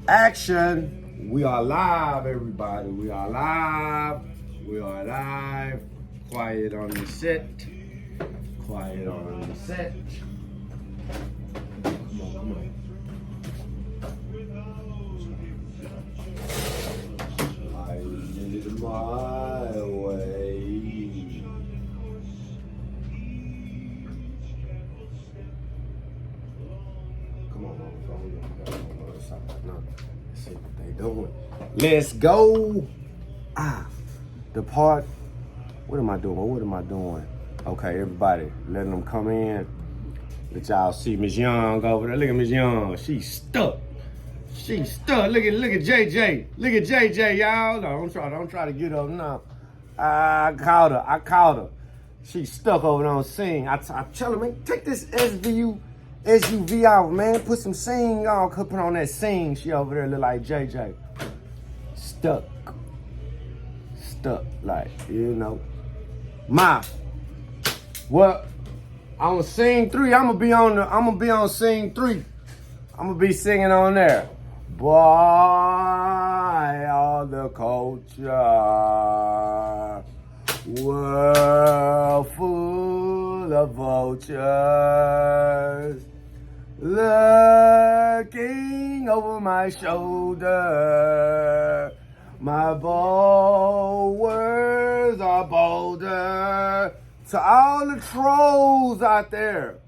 Action. We are live, everybody. We are live. We are live. Quiet on the set. Quiet on the set. Come on, come on. I did it my way. Come on, let's see what they doing. Let's go. The part. What am I doing? Okay, everybody, letting them come in. Let y'all see Miss Young over there. Look at Miss Young. She's stuck. She's stuck. Look at JJ. Look at JJ, y'all. No, don't try to get up now. I caught her. She's stuck over there on sing. I tell her, man, take this SUV out, man. Put some sing on. Put on that sing. She over there look like JJ. Stuck, like, you know. What? I'm gonna sing 3. I'm gonna be on sing 3. I'm gonna be singing on there. Boy, all the culture, world full of vultures, looking over my shoulder. My bold words are bolder. To all the trolls out there,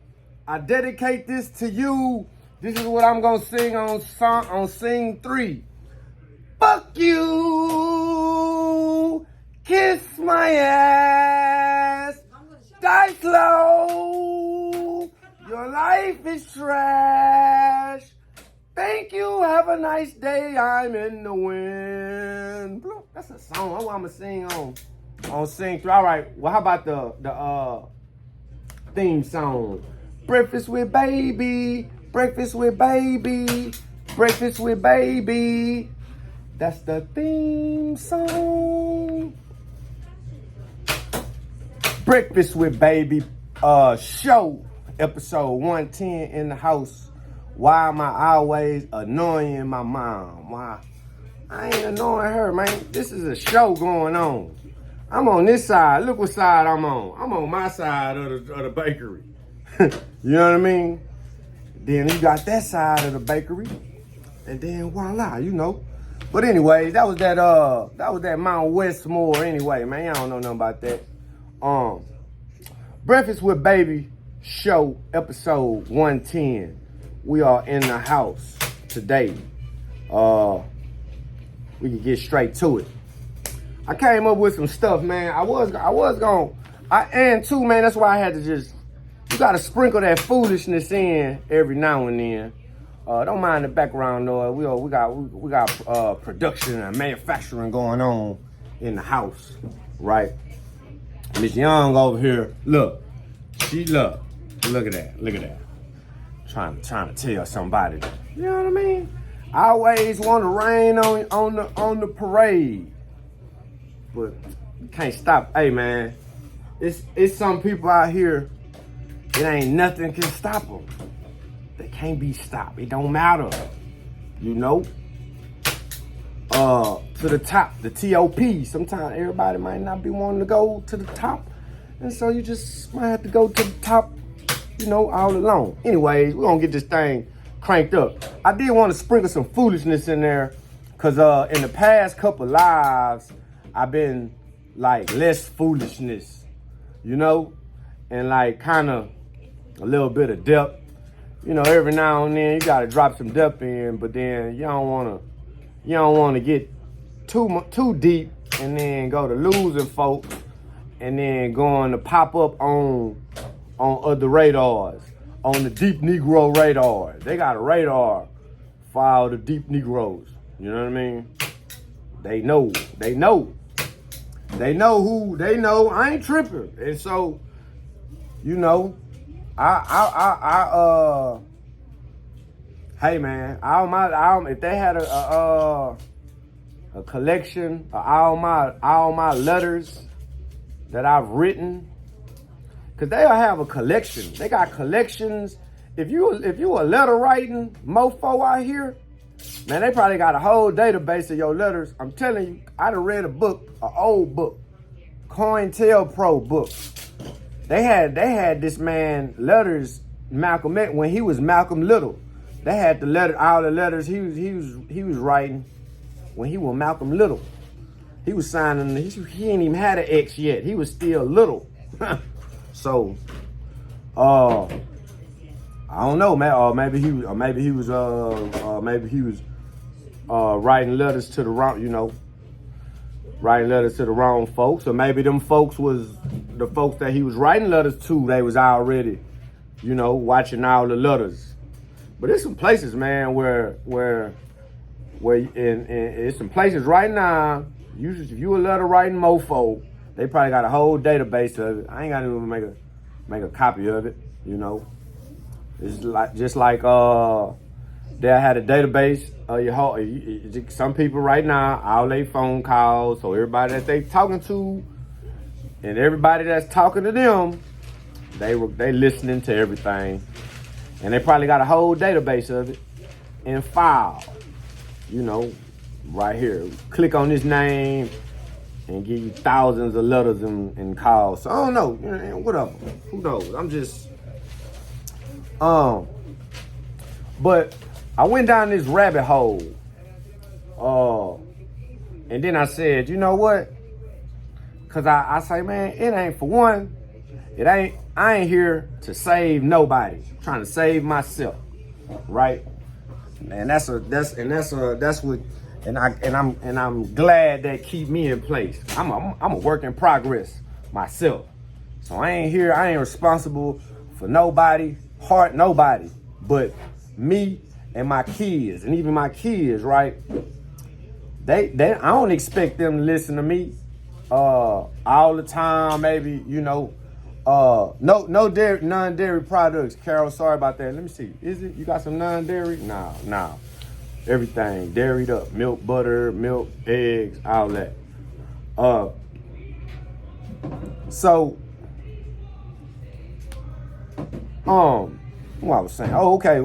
I dedicate this to you. This is what I'm gonna sing on Sing 3. Fuck you, kiss my ass, die slow. Your life is trash. Thank you, have a nice day, I'm in the wind. That's a song. That's what I'm gonna sing on Sing 3. All right, well, how about the theme song? Breakfast with baby, breakfast with baby, breakfast with baby. That's the theme song. Breakfast with Baby show, episode 110 in the house. Why am I always annoying my mom? Why? I ain't annoying her, man. This is a show going on. I'm on this side. Look what side I'm on. I'm on my side of the bakery. You know what I mean? Then you got that side of the bakery. And then voila, you know. But anyway, that was that Mount Westmore anyway, man. Y'all don't know nothing about that. Breakfast with Baby show, episode 110. We are in the house today. We can get straight to it. I came up with some stuff, man. I am too, man. That's why I had to you gotta sprinkle that foolishness in every now and then. Don't mind the background noise. We got production and manufacturing going on in the house, right? Miss Young over here, look at that. Trying to tell somebody, you know what I mean? I always want to rain on the parade, but you can't stop. Hey, man, it's some people out here. It ain't nothing can stop them. They can't be stopped. It don't matter, you know. To the top, the TOP. Sometimes everybody might not be wanting to go to the top, and so you just might have to go to the top, you know, all alone. Anyways, we're gonna get this thing cranked up. I did want to sprinkle some foolishness in there, cause in the past couple lives, I've been like less foolishness, you know, and like kind of a little bit of depth. You know, every now and then you gotta drop some depth in, but then you don't wanna get too deep and then go to losing folks and then going to pop up on other radars, on the deep Negro radar. They got a radar for all the deep Negroes. You know what I mean? They know. I ain't tripping. And so, you know, hey man, if they had a collection of all my letters that I've written, cause they'll have a collection. They got collections. If you a letter writing mofo out here, Man, they probably got a whole database of your letters. I'm telling you, I done read a book, an old book, COINTELPRO book. They had this man letters, Malcolm X, when he was Malcolm Little. They had all the letters he was writing when he was Malcolm Little. He was signing. He ain't even had an X yet. He was still little. So, I don't know, man. Maybe he was writing letters to the wrong, writing letters to the wrong folks, or maybe them folks was the folks that he was writing letters to. They was already, watching all the letters. But there's some places, man, where it's some places right now. Usually, if you a letter writing mofo, they probably got a whole database of it. I ain't gotta even make a copy of it. It's just like they had a database of your whole. Some people right now, all they phone calls, so everybody that they talking to, and everybody that's talking to them, they listening to everything, and they probably got a whole database of it in file. Right here. Click on this name and give you thousands of letters and calls. So I don't know. Whatever. Who knows? I'm just but I went down this rabbit hole. And then I said, you know what? Cause I say, man, it ain't for one. I ain't here to save nobody. I'm trying to save myself. Right? And that's what And I'm glad that keep me in place. I'm a work in progress myself. So I ain't responsible for nobody, but me and my kids, and even my kids, right? I don't expect them to listen to me all the time, maybe, no dairy, non-dairy products. Carol, sorry about that. Let me see. Is it? You got some non-dairy? No. Everything dairied up, milk, butter, milk, eggs, all that. So, what I was saying? Oh, okay.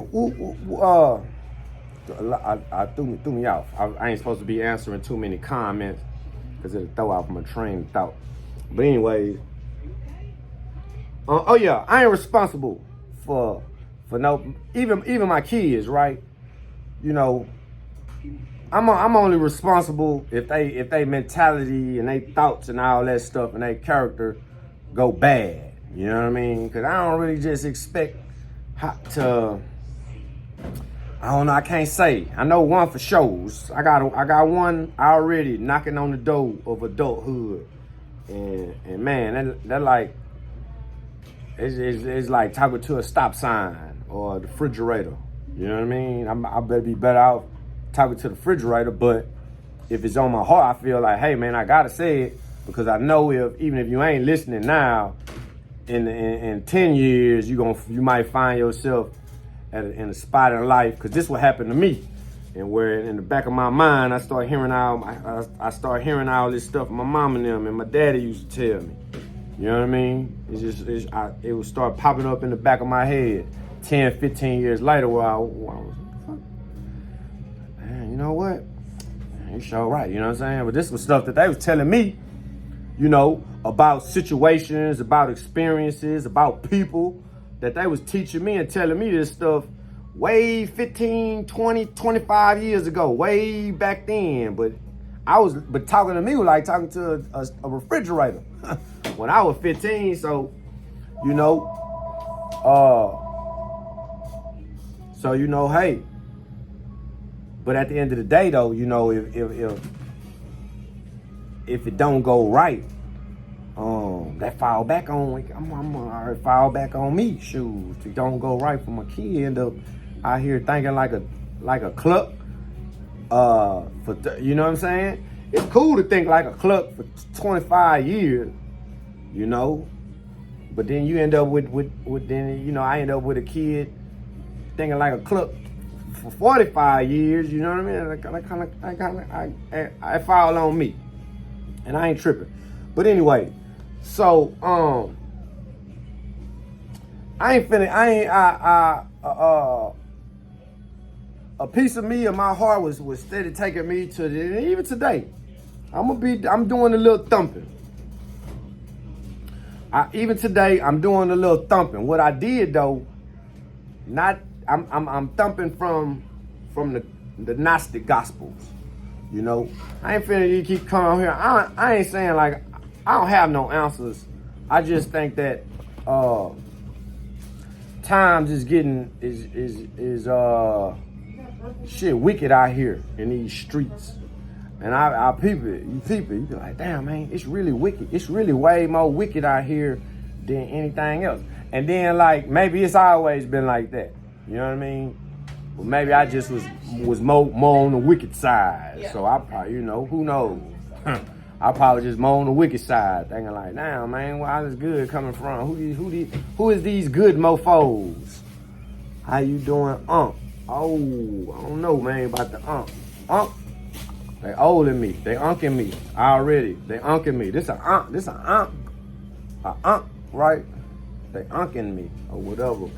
I threw me off. I ain't supposed to be answering too many comments because it'll throw off my train of thought. But anyways, I ain't responsible for no even my kids, right? I'm only responsible if they mentality and they thoughts and all that stuff and they character go bad. You know what I mean? Because I don't really just expect to. I don't know. I can't say. I know one for shows. I got one already knocking on the door of adulthood, and man, that like it's like talking to a stop sign or the refrigerator. You know what I mean? I better be better out talking to the refrigerator, but if it's on my heart, I feel like, hey man, I gotta say it because I know even if you ain't listening now, in 10 years you might find yourself in a spot in life, because this what happened to me, and where in the back of my mind I start hearing all this stuff my mom and them and my daddy used to tell me. You know what I mean? It would start popping up in the back of my head 10, 15 years later where I was, man, you know what? You sure right, you know what I'm saying? But this was stuff that they was telling me, about situations, about experiences, about people, that they was teaching me and telling me this stuff way 15, 20, 25 years ago, way back then. But talking to me was like talking to a refrigerator when I was 15. So, hey. But at the end of the day, though, if it don't go right, that fall back on. I'm gonna fall back on me. Shoes, if it don't go right for my kid, end up out here thinking like a cluck. You know what I'm saying? It's cool to think like a cluck for 25 years, But then you end up with I end up with a kid thinking like a cluck for 45 years, you know what I mean? I fall on me, and I ain't tripping. But anyway, so a piece of me in my heart was steady taking me to even today. I'm doing a little thumping. Even today, I'm doing a little thumping. What I did though, I'm thumping from the Gnostic Gospels. You know, I ain't finna keep coming here. I ain't saying like I don't have no answers. I just think that times is getting shit wicked out here in these streets. And I peep it, you be like, damn man, it's really wicked. It's really way more wicked out here than anything else. And then like maybe it's always been like that. You know what I mean? But maybe I just was more on the wicked side. Yeah. So I probably, you know, who knows? I probably just more on the wicked side, thinking like, damn man, where all this good coming from? Who is these good mofos? How you doing, Oh, I don't know, man, about the They olding me. They unking me already. They unking me. This a right? They unking me or whatever.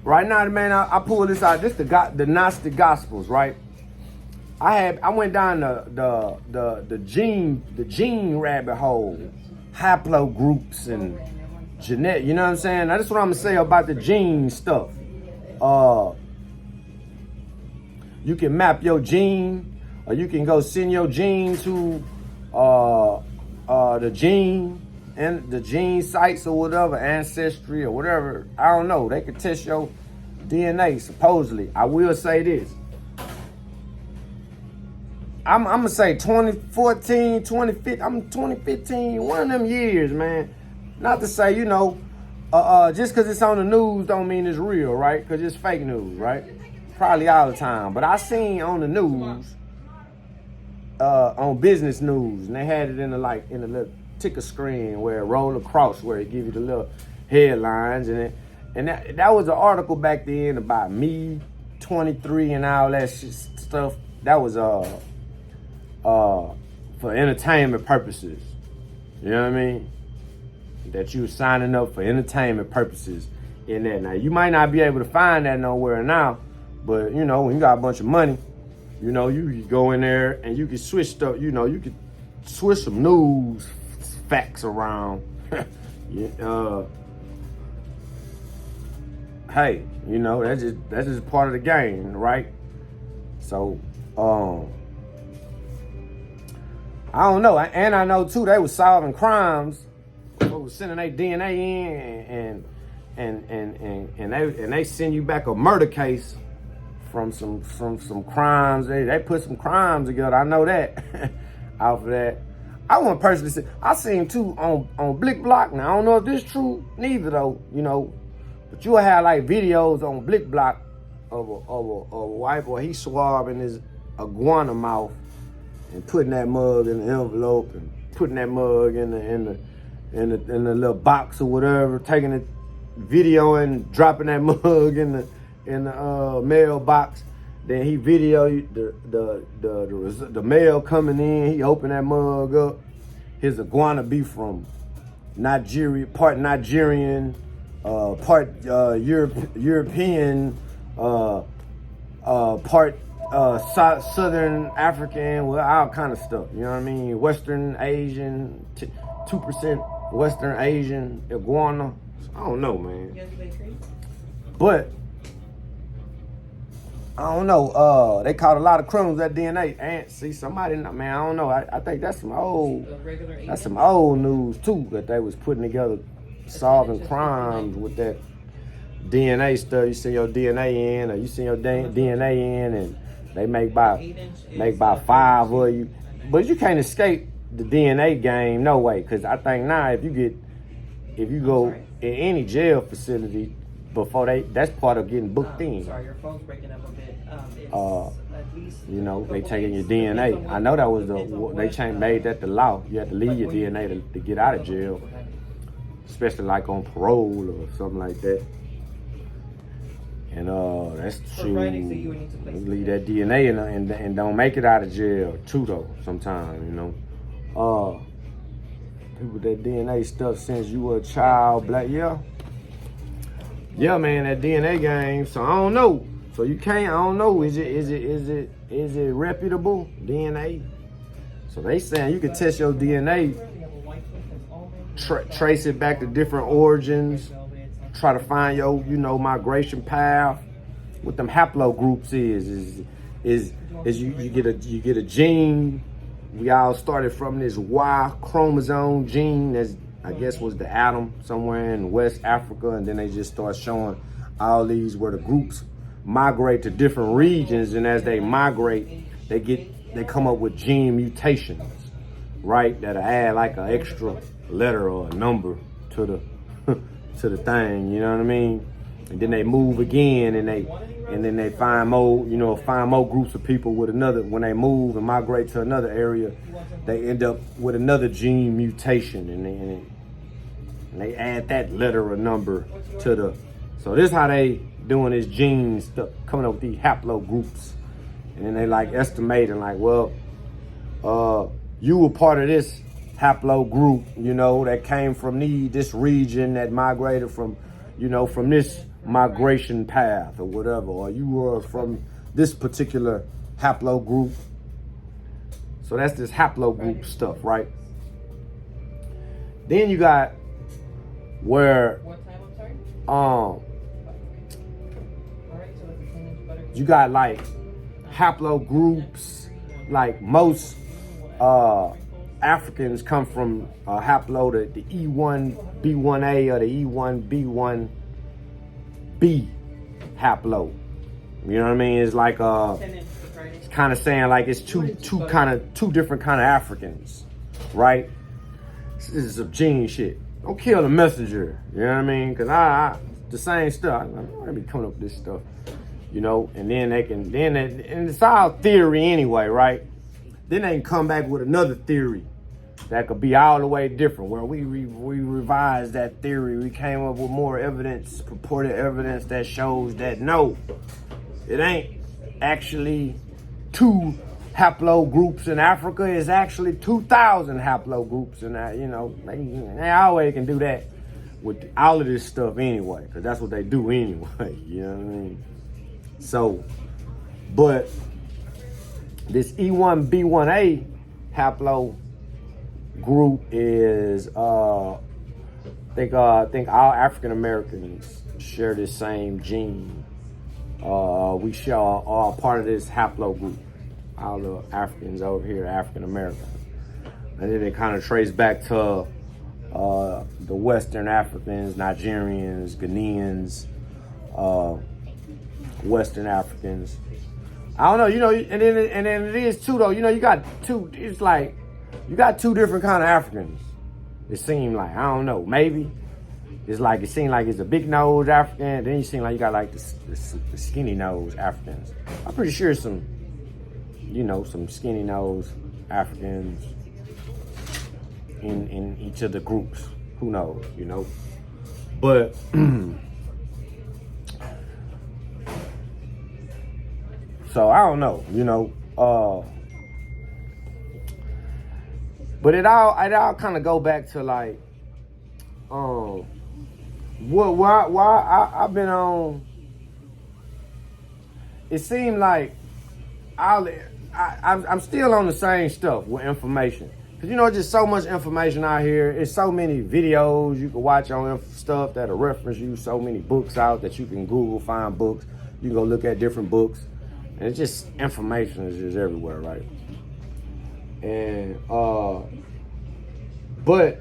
Right now, man, I pull this out. This the Gnostic Gospels, right? I went down the gene rabbit hole, haplogroups and genetic. You know what I'm saying? Now, that's what I'm gonna say about the gene stuff. You can map your gene. Or you can go send your gene to the gene sites or whatever, Ancestry or whatever. I don't know. They can test your DNA supposedly. I will say this. I'm gonna say 2014, 2015. I'm 2015. One of them years, man. Not to say, you know, just because it's on the news don't mean it's real, right? Because it's fake news, right? Probably all the time. But I seen on the news. On business news, and they had it in the little ticker screen where it rolled across, where it give you the little headlines, and that was an article back then about me, 23, and all that stuff. That was for entertainment purposes. You know what I mean? That you were signing up for entertainment purposes in that. Now you might not be able to find that nowhere now, but you know when you got a bunch of money. You know, you can go in there and you can switch stuff, you know, you can switch some news facts around. Hey, you know, that's just part of the game, right? So, I don't know. And I know too, they was solving crimes. They was sending their DNA in and they send you back a murder case. From some crimes, they put some crimes together. I know that. Off of that, I want to personally say I seen too on Blick Block. Now I don't know if this true neither though, you know, but you'll have like videos on Blick Block of a white boy. He swabbing his iguana mouth and putting that mug in the envelope and putting that mug in the little box or whatever, taking a video and dropping that mug in the mailbox. Then he video the mail coming in. He open that mug up. His iguana be from Nigeria, part Nigerian, part European, part Southern African, well, all kind of stuff. You know what I mean? Western Asian, 2% Western Asian iguana. I don't know, man. But I don't know. They caught a lot of criminals at DNA. And see, somebody, man, I don't know. I think that's some old news too that they was putting together, solving crimes with that DNA stuff. You send your DNA in, or you send your DNA in, and they make by 5 of you. But you can't escape the DNA game, no way. Because I think now if you go in any jail facility before that's part of getting booked in. Sorry, your phone's breaking up a bit. You know, they taking your DNA. I know that was made that the law. You have to leave your DNA to get out of jail, especially like on parole or something like that. And that's true. Leave that DNA and don't make it out of jail too though. Sometimes, you know, people that DNA stuff since you were a child, black, yeah, man, that DNA game. So I don't know. So you can't, I don't know, is it reputable DNA? So they saying you can test your DNA, trace it back to different origins, try to find your, migration path. What them haplogroups is you get a gene. We all started from this Y chromosome gene that's, I guess, was the Adam somewhere in West Africa, and then they just start showing all these where the groups migrate to different regions, and as they migrate, they come up with gene mutations, right? That'll add like an extra letter or a number to the to the thing, you know what I mean? And then they move again, and then they find more, groups of people with another. When they move and migrate to another area, they end up with another gene mutation, and they add that letter or number to the. So this is how they doing this gene stuff, coming up with these haplogroups, and then they like estimating like, well, you were part of this haplogroup, that came from this region that migrated from, from this migration path or whatever, or you were from this particular haplogroup. So that's this haplogroup stuff, right? Then you got where you got like haplogroups, like most Africans come from haplo, the E1B1A or the E1B1B haplo. You know what I mean? It's like it's kind of saying like it's two different kind of Africans, right? This is some gene shit. Don't kill the messenger. You know what I mean? Cause I the same stuff. I'm gonna be coming up with this stuff, and then and it's all theory anyway, right? Then they can come back with another theory that could be all the way different, where we revised that theory. We came up with more evidence, purported evidence that shows that no, it ain't actually 2 haplogroups in Africa. It's actually 2,000 haplogroups, and they always can do that with all of this stuff anyway, because that's what they do anyway. You know what I mean? So, but this E1B1A haplo group is I think all African Americans share this same gene. We share are part of this haplo group. All the Africans over here, African Americans, and then it kind of trace back to the Western Africans, Nigerians, Ghanaians, Western Africans. I don't know, and then it is too though. You got two. It's like you got 2 different kind of Africans. It seemed like, I don't know, maybe it's like it seemed like it's a big nose African. Then you seem like you got like the skinny nose Africans. I'm pretty sure some skinny nose Africans in each of the groups. Who knows, but. So I don't know, but it all kind of go back to like, why I've been on. It seemed like I'm still on the same stuff with information, because just so much information out here. It's so many videos you can watch on stuff that'll reference you. So many books out that you can Google, find books. You can go look at different books. And it's just information is just everywhere, right? And but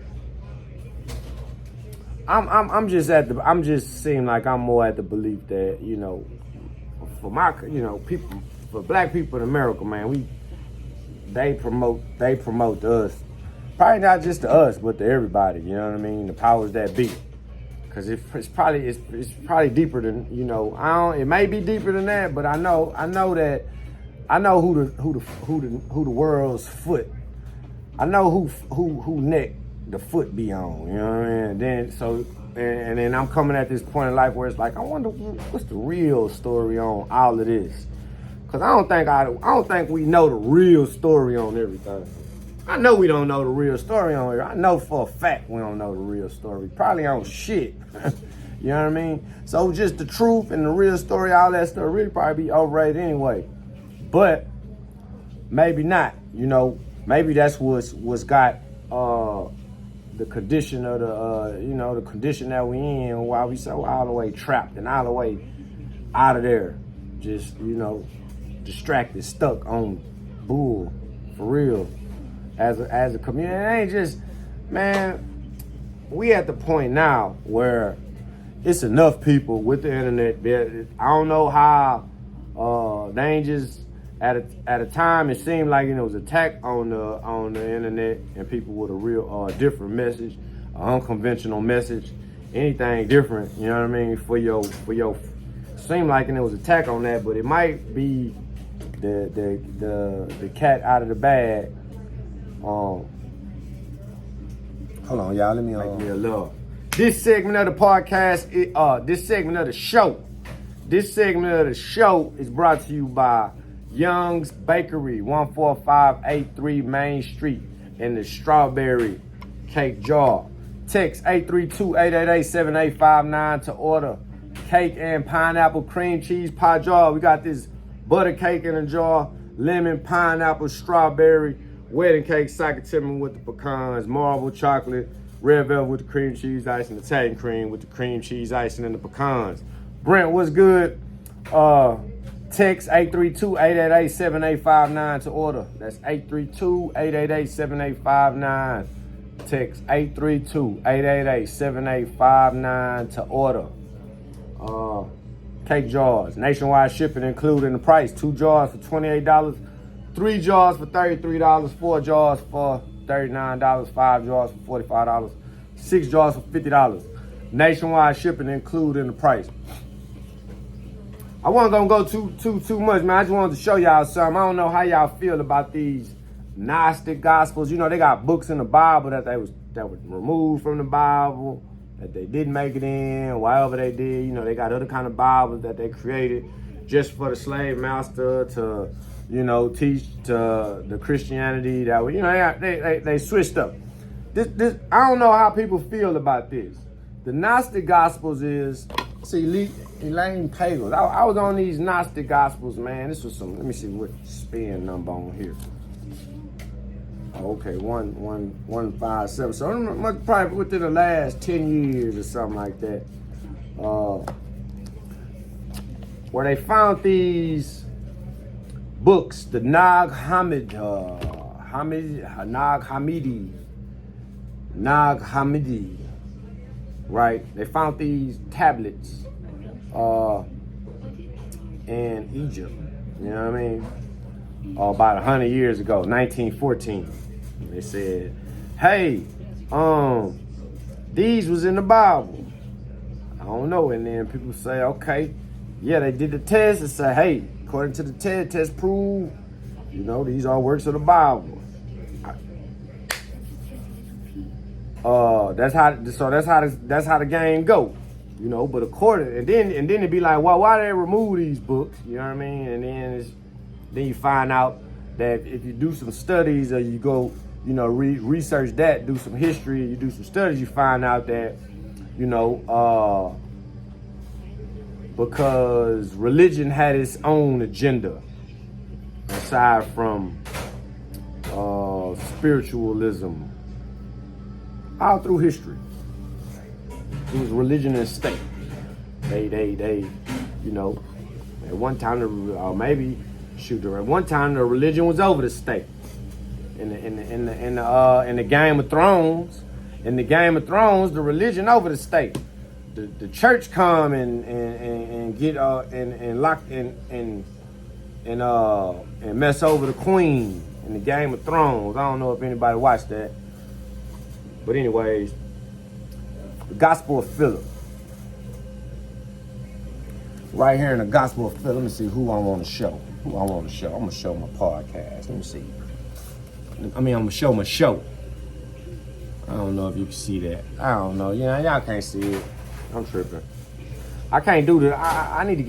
I'm just seem like I'm more at the belief that for my people, for black people in America, man, they promote to us, probably not just to us but to everybody. You know what I mean? The powers that be. Cause it's probably deeper than it may be deeper than that, but I know who the world's foot. I know who neck the foot be on. You know what I mean? And then I'm coming at this point in life where it's like, I wonder what's the real story on all of this. Cause I don't think we know the real story on everything. I know we don't know the real story on here. I know for a fact we don't know the real story. Probably on shit. You know what I mean? So just the truth and the real story, all that stuff really probably be overrated anyway. But maybe not, you know. Maybe that's what's got the condition of the condition that we in, why we so all the way trapped and all the way out of there, just, distracted, stuck on bull, for real. As a community, it ain't just, man, we at the point now where it's enough people with the internet. I don't know how they ain't just at a time it seemed like it was attack on the internet and people with a real different message, unconventional message, anything different. You know what I mean? For your seemed like it was attack on that, but it might be the cat out of the bag. Hold on, y'all. Let me make me a love. This segment of the podcast, this segment of the show is brought to you by Young's Bakery, 14583 Main Street in the Strawberry Cake Jar. Text 832-888-7859 to order cake and pineapple cream cheese pie jar. We got this butter cake in a jar, lemon, pineapple, strawberry, wedding cake, sakatimi with the pecans, marble chocolate, red velvet with the cream cheese icing, Italian cream with the cream cheese icing and the pecans. Brent, what's good? Text 832-888-7859 to order. That's 832-888-7859. Text 832-888-7859 to order. Cake jars, nationwide shipping included in the price. 2 jars for $28, 3 jars for $33, 4 jars for $39, 5 jars for $45, 6 jars for $50. Nationwide shipping included in the price. I wasn't gonna go too much, man. I just wanted to show y'all something. I don't know how y'all feel about these Gnostic Gospels. You know, they got books in the Bible that were removed from the Bible, that they didn't make it in, whatever they did. You know, they got other kind of Bibles that they created just for the slave master to, teach to the Christianity that, they switched up. This I don't know how people feel about this. The Gnostic Gospels is, Elaine Pagels. I was on these Gnostic Gospels, man. This was let me see what spin number on here. Okay, 157. So probably within the last 10 years or something like that. Where they found these books, the Nag Hammadi, right? They found these tablets in Egypt, you know what I mean? About 100 years ago, 1914. They said, hey, these was in the Bible. I don't know. And then people say, okay, yeah, they did the test and say, hey, according to the test proved, these are works of the Bible. That's how the game go, but according, and then it'd be like, well, why did they remove these books? You know what I mean? And then you find out that if you do some studies or you go, research that, do some history, you do some studies, you find out that, because religion had its own agenda aside from spiritualism all through history. It was religion and state. They at one time, at one time the religion was over the state. In the Game of Thrones, the religion over the state. The church come and get and lock and mess over the queen in the Game of Thrones. I don't know if anybody watched that, but anyways, the Gospel of Philip. Right here in the Gospel of Philip, let me see who I want to show. I'm gonna show my podcast. Let me see. I'm gonna show my show. I don't know if you can see that. I don't know. Y'all can't see it. I'm tripping. I can't do that. I need to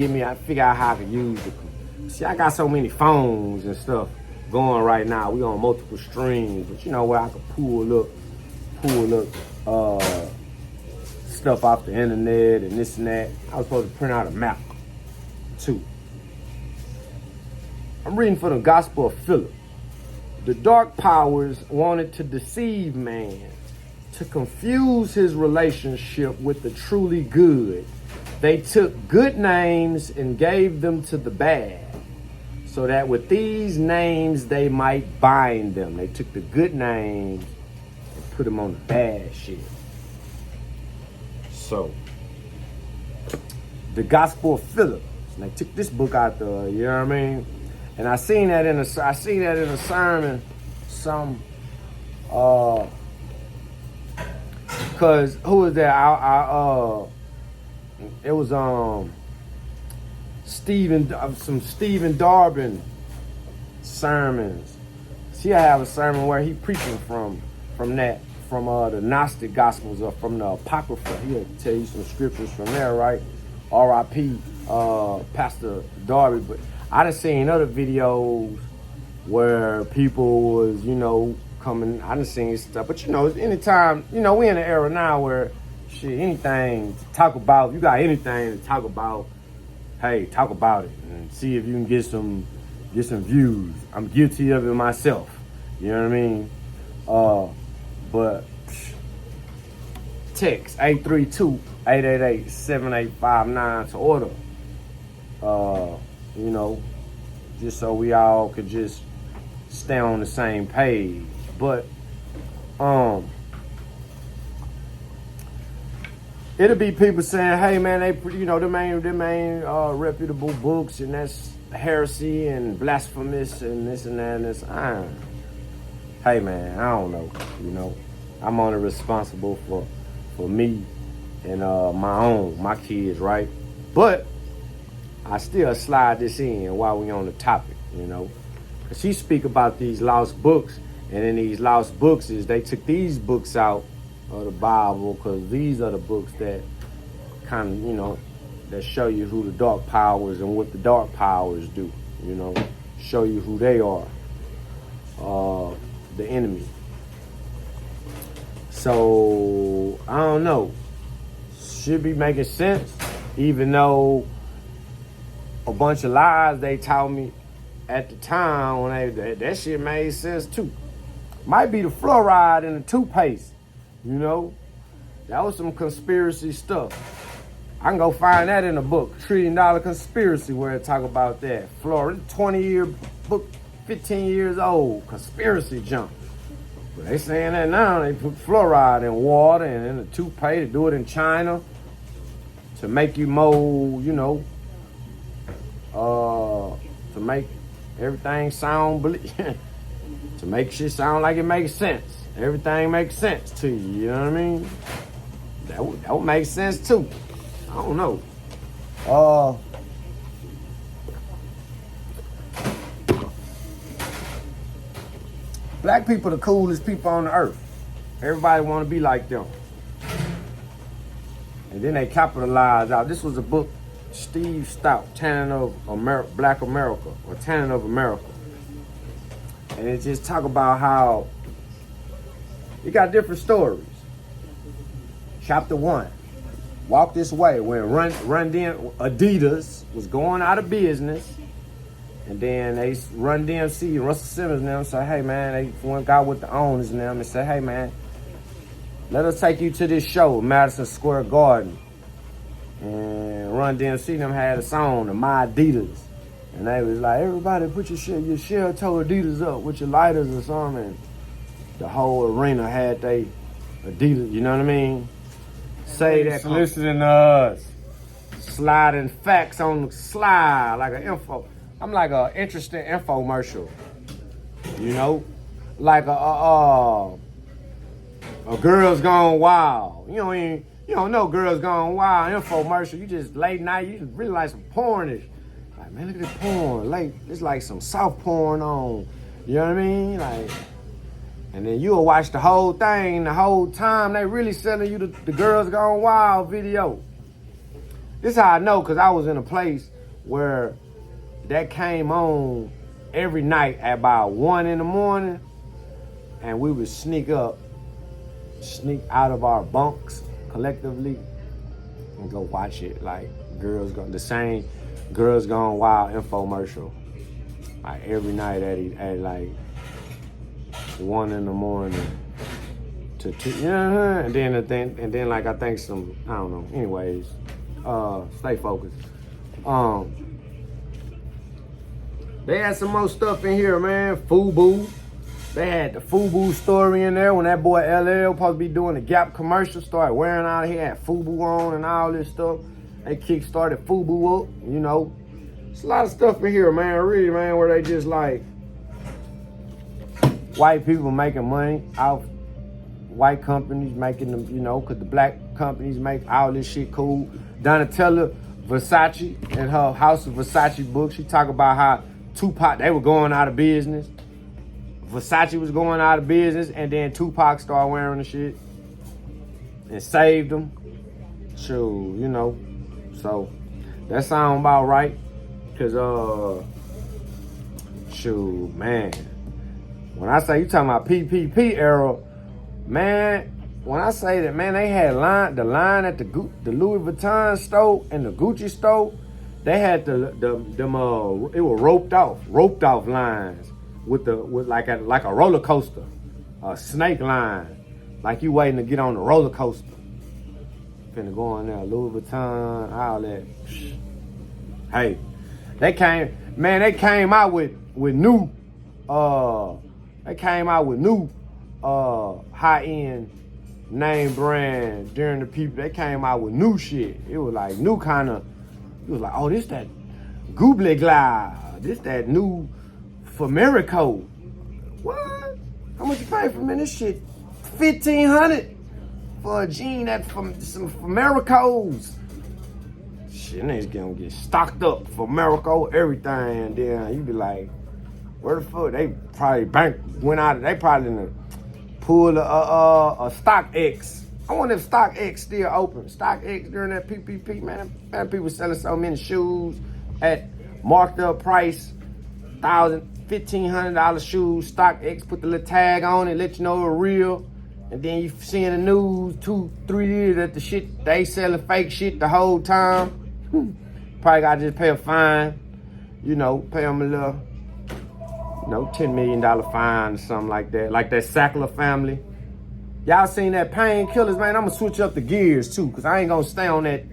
figure out how I can use it. See, I got so many phones and stuff going right now. We on multiple streams, but where I can pull up stuff off the internet and this and that. I was supposed to print out a map too. I'm reading for the Gospel of Philip. The dark powers wanted to deceive man, to confuse his relationship with the truly good. They took good names and gave them to the bad, so that with these names they might bind them. They took the good names and put them on the bad shit. So, the Gospel of Philip. And they took this book out there, you know what I mean? And I seen that in a sermon, cause who was that? It was some Stephen Darby sermons. See, I have a sermon where he preaching from the Gnostic Gospels or from the Apocrypha. He'll tell you some scriptures from there, right? R.I.P. Pastor Darby. But I done seen other videos where people was, coming. I done seen stuff. But anytime, we in an era now where shit, anything to talk about, you got anything to talk about, hey, talk about it and see if you can get some views. I'm guilty of it myself. You know what I mean? But text 832-888-7859 to order. Just so we all could just stay on the same page. But it'll be people saying, hey man, them ain't reputable books and that's heresy and blasphemous and this and that and this. Hey man, I don't know. I'm only responsible for me and my kids, right? But I still slide this in while we on the topic, because he speak about these lost books, and in these lost books they took these books out of the Bible because these are the books that kind of, that show you who the dark powers and what the dark powers do, show you who they are, the enemy. So, I don't know. Should be making sense, even though a bunch of lies they taught me at the time when that shit made sense too. Might be the fluoride in the toothpaste, That was some conspiracy stuff. I can go find that in a book, $1 Trillion Conspiracy, where it talk about that. Fluoride, 20-year book, 15 years old, conspiracy junk. But they saying that now, they put fluoride in water and in the toothpaste. They do it in China to make you more, to make everything sound, to make shit sound like it makes sense. Everything makes sense to you, you know what I mean? That would make sense too. I don't know. Black people the coolest people on the earth. Everybody want to be like them. And then they capitalize out. This was a book, Steve Stout, Tanning of Black America, or Tanning of America. And it just talk about how you got different stories. Chapter 1, Walk This Way, when Run Adidas was going out of business. And then they Run DMC and Russell Simmons and them say, hey man, they one guy with the owners and them and say, hey man, let us take you to this show, Madison Square Garden. And Run DMC and them had a song, the My Adidas. And they was like, everybody put your shell-toe Adidas up with your lighters or something. And the whole arena had they Adidas, you know what I mean? Say that. Soliciting us. Sliding facts on the slide, like an info. I'm like an interesting infomercial, like a Girls Gone Wild. You don't know Girls Gone Wild infomercial. You just late night. You just really like some pornish. Like, man, look at this porn. It's like some soft porn on. You know what I mean? Like, and then you'll watch the whole thing. The whole time they really selling you the Girls Gone Wild video. This is how I know, because I was in a place where that came on every night at about 1 in the morning, and we would sneak out of our bunks collectively and go watch it. Like the same Girls Gone Wild infomercial. Like every night at like 1 in the morning to 2, and then like I think some, I don't know. Anyways, stay focused. They had some more stuff in here, man. FUBU. They had the FUBU story in there when that boy LL supposed to be doing the Gap commercial, started wearing out. He had FUBU on and all this stuff. They kick-started FUBU up, you know. It's a lot of stuff in here, man, really, man, where they just like white people making money out white companies making them, you know, because the black companies make all this shit cool. Donatella Versace in her House of Versace book, she talk about how Tupac, they were going out of business. Versace was going out of business, and then Tupac started wearing the shit and saved them. So, you know, so that sound about right. Cause shoot, man, when I say you talking about PPP era, man, when I say that, man, they had the line at the Louis Vuitton store and the Gucci store, they had it was roped off lines with like a roller coaster, a snake line, like you waiting to get on the roller coaster. Finna go on there, Louis Vuitton, all that. Hey, they came out with new high-end name brand during the people. They came out with new shit. It was like new kind of, it was like, oh, this that Goobly Glide. This that new Famerico. What? How much you pay for me? This shit $1,500 for a jean that from some Famericos. Shit, niggas gonna get stocked up for Famerico, everything, and then you be like, where the fuck? They probably they probably pulled a StockX. I wonder if StockX still open. StockX during that PPP, man people selling so many shoes at marked up price, $1,500 shoes. StockX put the little tag on it, let you know it's real. And then you seeing the news 2-3 years that the shit, they selling fake shit the whole time. Probably gotta just pay a fine, you know, pay them a little, you know, $10 million fine or something like that. Like that Sackler family. Y'all seen that Painkillers, man? I'm gonna switch up the gears too, cause I ain't gonna stay on that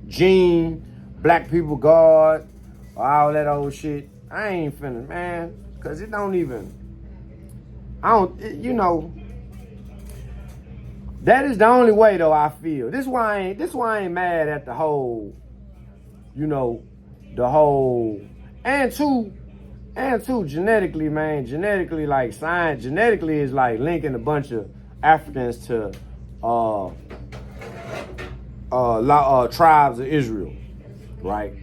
Gene, Black People Guard, all that old shit. I ain't finna, man, cause it don't even, you know, that is the only way though, I feel. This why I ain't mad at the whole, you know, and two, genetically, man, like science, genetically is like linking a bunch of Africans to tribes of Israel, right?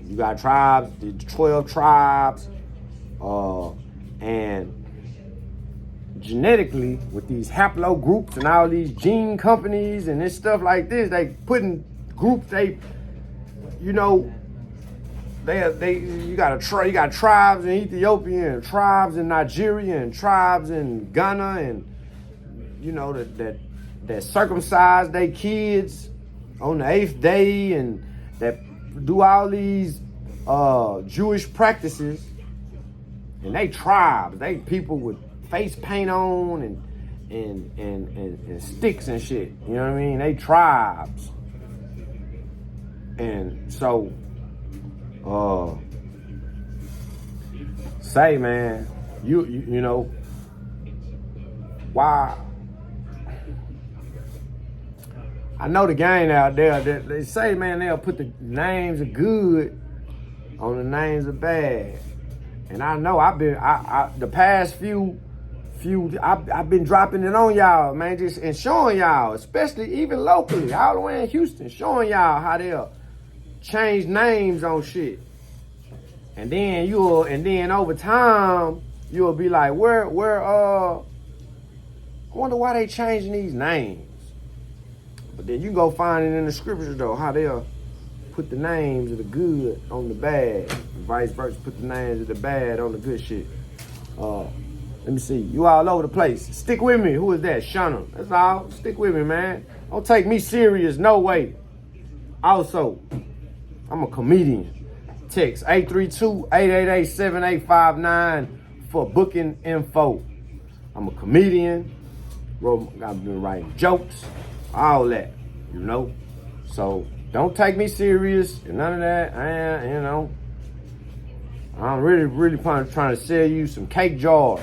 You got tribes, the 12 tribes, and genetically with these haplogroups and all these gene companies and this stuff like this, they putting groups, you know, you got tribes in Ethiopia and tribes in Nigeria and tribes in Ghana, and you know that circumcise their kids on the 8th day and that do all these Jewish practices, and they tribes, they people with face paint on and sticks and shit. You know what I mean? They tribes. And so say, man, you know, why? I know the gang out there that they say, man, they'll put the names of good on the names of bad. And I know I've been the past few I've been dropping it on y'all, man, just and showing y'all, especially even locally, all the way in Houston, showing y'all how they'll change names on shit. And then over time, you'll be like, where I wonder why they changing these names. But then you can go find it in the scriptures though, how they'll put the names of the good on the bad, and vice versa, put the names of the bad on the good shit. Let me see. You all over the place. Stick with me. Who is that? Shunna. That's all. Stick with me, man. Don't take me serious. No way. Also, I'm a comedian. Text 832-888-7859 for booking info. I'm a comedian. I've been writing jokes, all that, you know. So don't take me serious and none of that. I'm really trying to sell you some cake jars.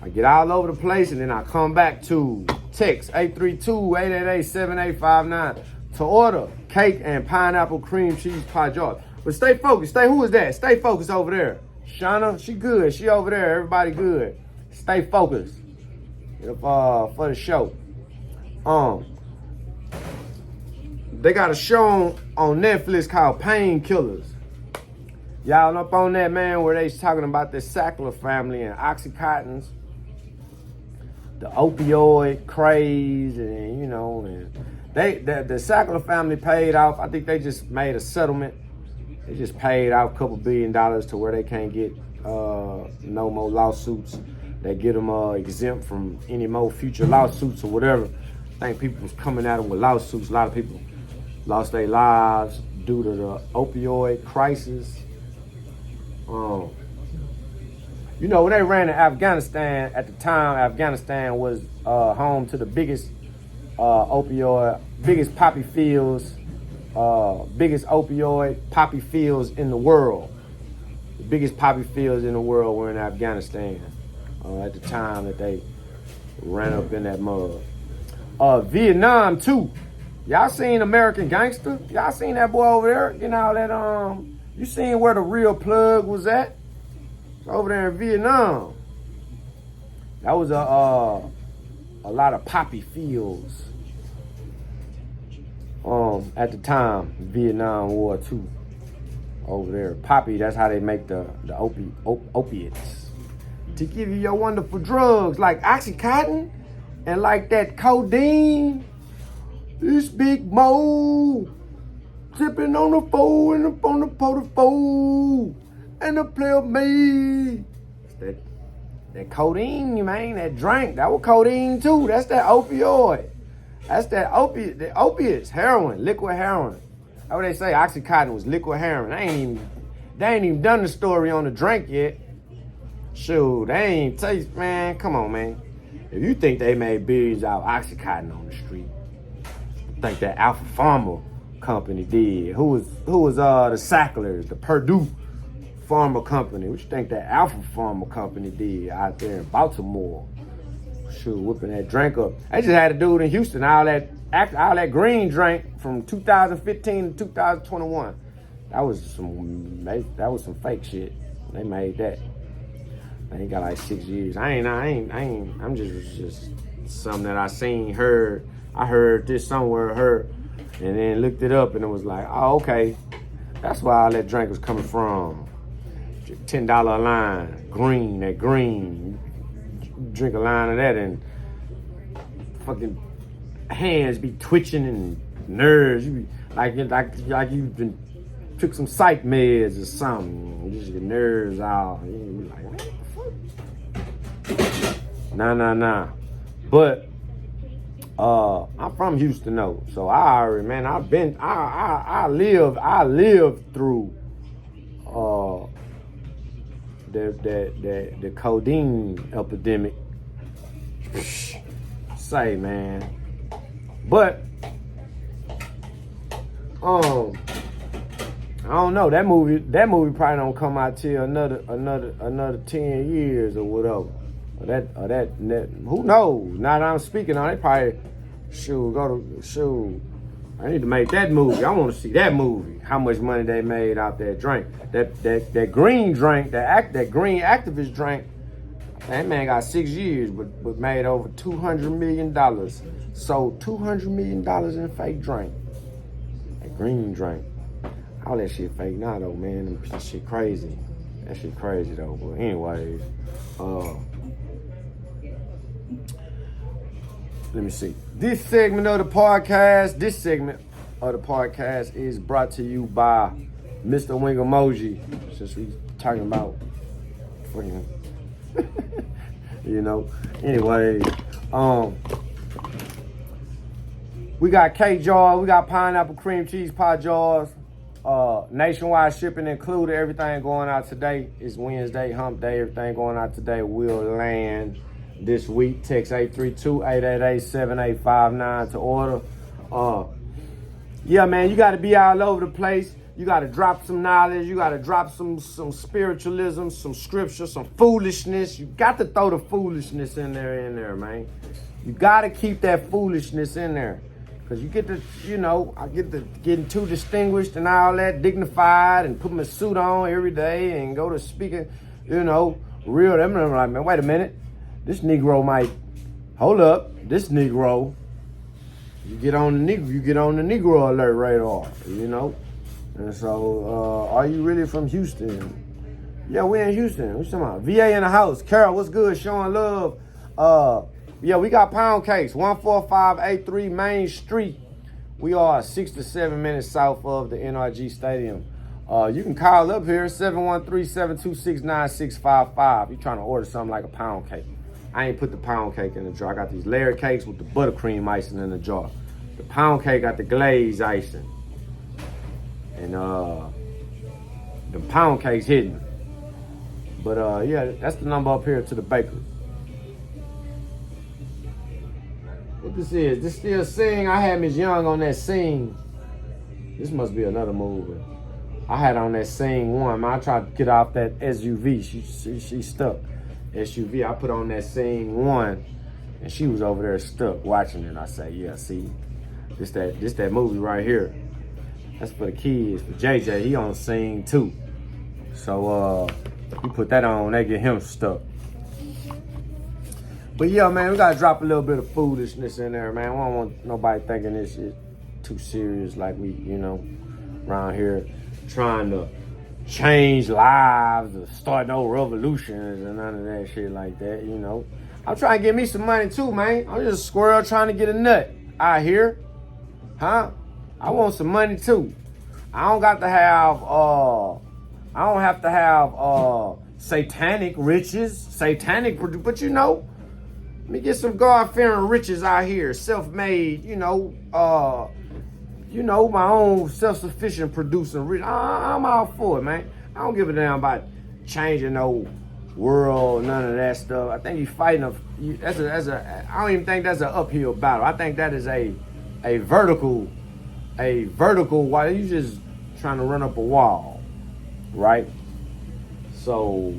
I get all over the place and then I come back to text 832-888-7859 to order cake and pineapple cream cheese pie jars. But stay focused. Who is that? Stay focused over there. Shauna, she good. She over there. Everybody good. Stay focused for the show. They got a show on Netflix called Painkillers. Y'all up on that, man, where they talking about the Sackler family and Oxycontins, the opioid craze, and and the Sackler family paid off. I think they just made a settlement. They just paid out a couple $1 billion to where they can't get no more lawsuits that get them exempt from any more future lawsuits or whatever. I think people was coming at them with lawsuits. A lot of people lost their lives due to the opioid crisis. When they ran to Afghanistan, at the time, Afghanistan was home to the biggest biggest opioid poppy fields in the world. The biggest poppy fields in the world were in Afghanistan at the time that they ran up in that mud. Vietnam too. Y'all seen American Gangster? Y'all seen that boy over there? You seen where the real plug was at? Over there in Vietnam. That was a lot of poppy fields. At the time, Vietnam War II, over there. Poppy, that's how they make the opiates. To give you your wonderful drugs like Oxycontin and like that codeine. This big Mo sipping on the four and up on the portfolio and the play of me. That codeine, man, that drink, that was codeine too. That's that opioid. That's that opiate, the opiates, heroin, liquid heroin. That's what they say, Oxycontin was liquid heroin. They ain't even done the story on the drink yet. Shoot, they ain't taste, man, come on, man. If you think they made billions out of Oxycontin on the street, I think that Alpha Pharma company did. Who was the Sacklers, the Purdue Pharma company? What you think that Alpha Pharma company did out there in Baltimore? Shoot, whipping that drink up. They just had a dude in Houston, all that green drink from 2015 to 2021. That was some fake shit. They made that. They got like 6 years. I'm just something that I seen, heard. I heard this somewhere, and then looked it up, and it was like, oh, okay. That's where all that drink was coming from. $10 a line, that green. Drink a line of that, and fucking hands be twitching and nerves. You be like you've been took some psych meds or something. Just your nerves out. You be like, what the fuck? Nah. But I'm from Houston though, so I lived through the codeine epidemic. Say, man. But I don't know. That movie probably don't come out till another 10 years or whatever. Or that who knows? Now that I'm speaking on it, probably I need to make that movie. I want to see that movie. How much money they made out that drink. That green drink, that green activist drink. That man got 6 years, but made over $200 million. Sold $200 million in fake drink. That green drink. All that shit fake now though, man. That shit crazy. That shit crazy though. But anyways, let me see. This segment of the podcast is brought to you by Mr. Wing Emoji. Since we talking about fucking, anyway, We got cake jars. We got pineapple cream cheese pie jars. Nationwide shipping included. Everything going out today. It's Wednesday, hump day. Everything going out today will land this week. Text 832-888-7859 to order. Yeah, man, you got to be all over the place. You got to drop some knowledge. You got to drop some spiritualism, some scripture, some foolishness. You got to throw the foolishness in there, man. You got to keep that foolishness in there. Because you get to, I get to getting too distinguished and all that, dignified, and put my suit on every day and go to speaking, real. Them like, man, wait a minute. This Negro might, hold up, this Negro, you get on the Negro alert radar, And so, are you really from Houston? Yeah, we in Houston. What you talking about? VA in the house. Carol, what's good? Showing love. Yeah, we got pound cakes. 14583 Main Street. We are 6 to 7 minutes south of the NRG Stadium. You can call up here, 713-726-9655. You're trying to order something like a pound cake. I ain't put the pound cake in the jar. I got these layered cakes with the buttercream icing in the jar. The pound cake got the glaze icing. And the pound cake's hidden. But yeah, that's the number up here to the bakery. What this is? This still Sing? I had Miss Young on that Sing. This must be another movie. I had on that Sing one. Man, I tried to get off that SUV. She stuck. SUV. I put on that Sing one, and she was over there stuck watching it. I say, yeah, see, this that movie right here. That's for the kids. For JJ, he on Sing too. So you put that on, they get him stuck. But yeah, man, we gotta drop a little bit of foolishness in there, man. We don't want nobody thinking this shit too serious, like we, around here trying to change lives or start no revolutions and none of that shit like that, I'm trying to get me some money too, man. I'm just a squirrel trying to get a nut out here. Huh? I want some money too. I don't have to have satanic riches, but let me get some God-fearing riches out here, self-made, my own self-sufficient producing rich. I'm all for it, man. I don't give a damn about changing no world, none of that stuff. I think you're fighting I don't even think that's an uphill battle. I think that is a vertical wall. You just trying to run up a wall, right? So,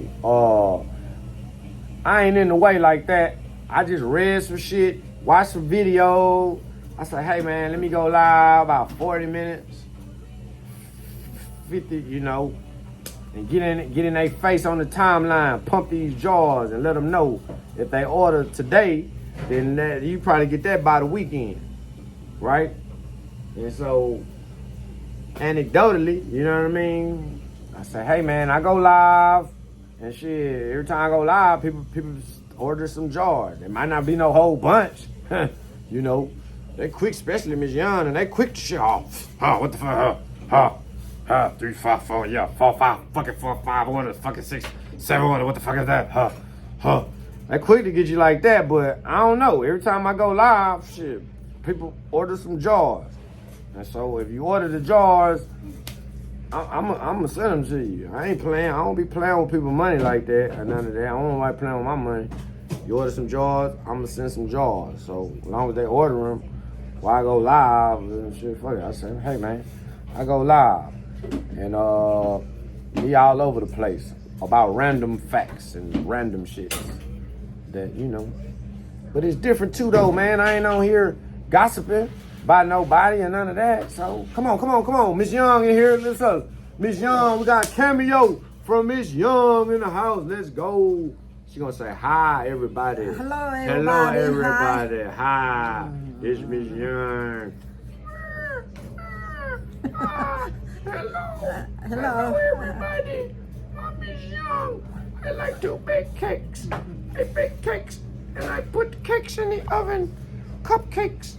I ain't in the way like that. I just read some shit, watched some video. I said, hey man, let me go live about 40 minutes, 50, and get in their face on the timeline, pump these jars and let them know if they order today, then you probably get that by the weekend, right? And so, anecdotally, you know what I mean? I say, hey man, I go live, and shit, every time I go live, people order some jars. There might not be no whole bunch, They quick, especially Miss Young, and they quick to shit off. What the fuck? 3, 5, 4, yeah, 4, 5, fucking 4, 5 orders, fucking 6, 7 orders. What the fuck is that? They quick to get you like that, but I don't know. Every time I go live, shit, people order some jars. And so if you order the jars, I'm gonna send them to you. I ain't playing. I don't be playing with people's money like that or none of that. I don't like playing with my money. You order some jars, I'm gonna send some jars. So as long as they order them, while I go live and shit, fuck it. I say, hey man, I go live and be all over the place about random facts and random shit that But it's different too though, man. I ain't on here gossiping by nobody and none of that. So come on. Miss Young in here. Let's go. Miss Young, we got a cameo from Miss Young in the house. Let's go. She gonna say hi, everybody. Hello, everybody. Hi. It's Miss Young. Hello, everybody. I'm Miss Young. I like to bake cakes. I bake cakes and I put cakes in the oven. Cupcakes.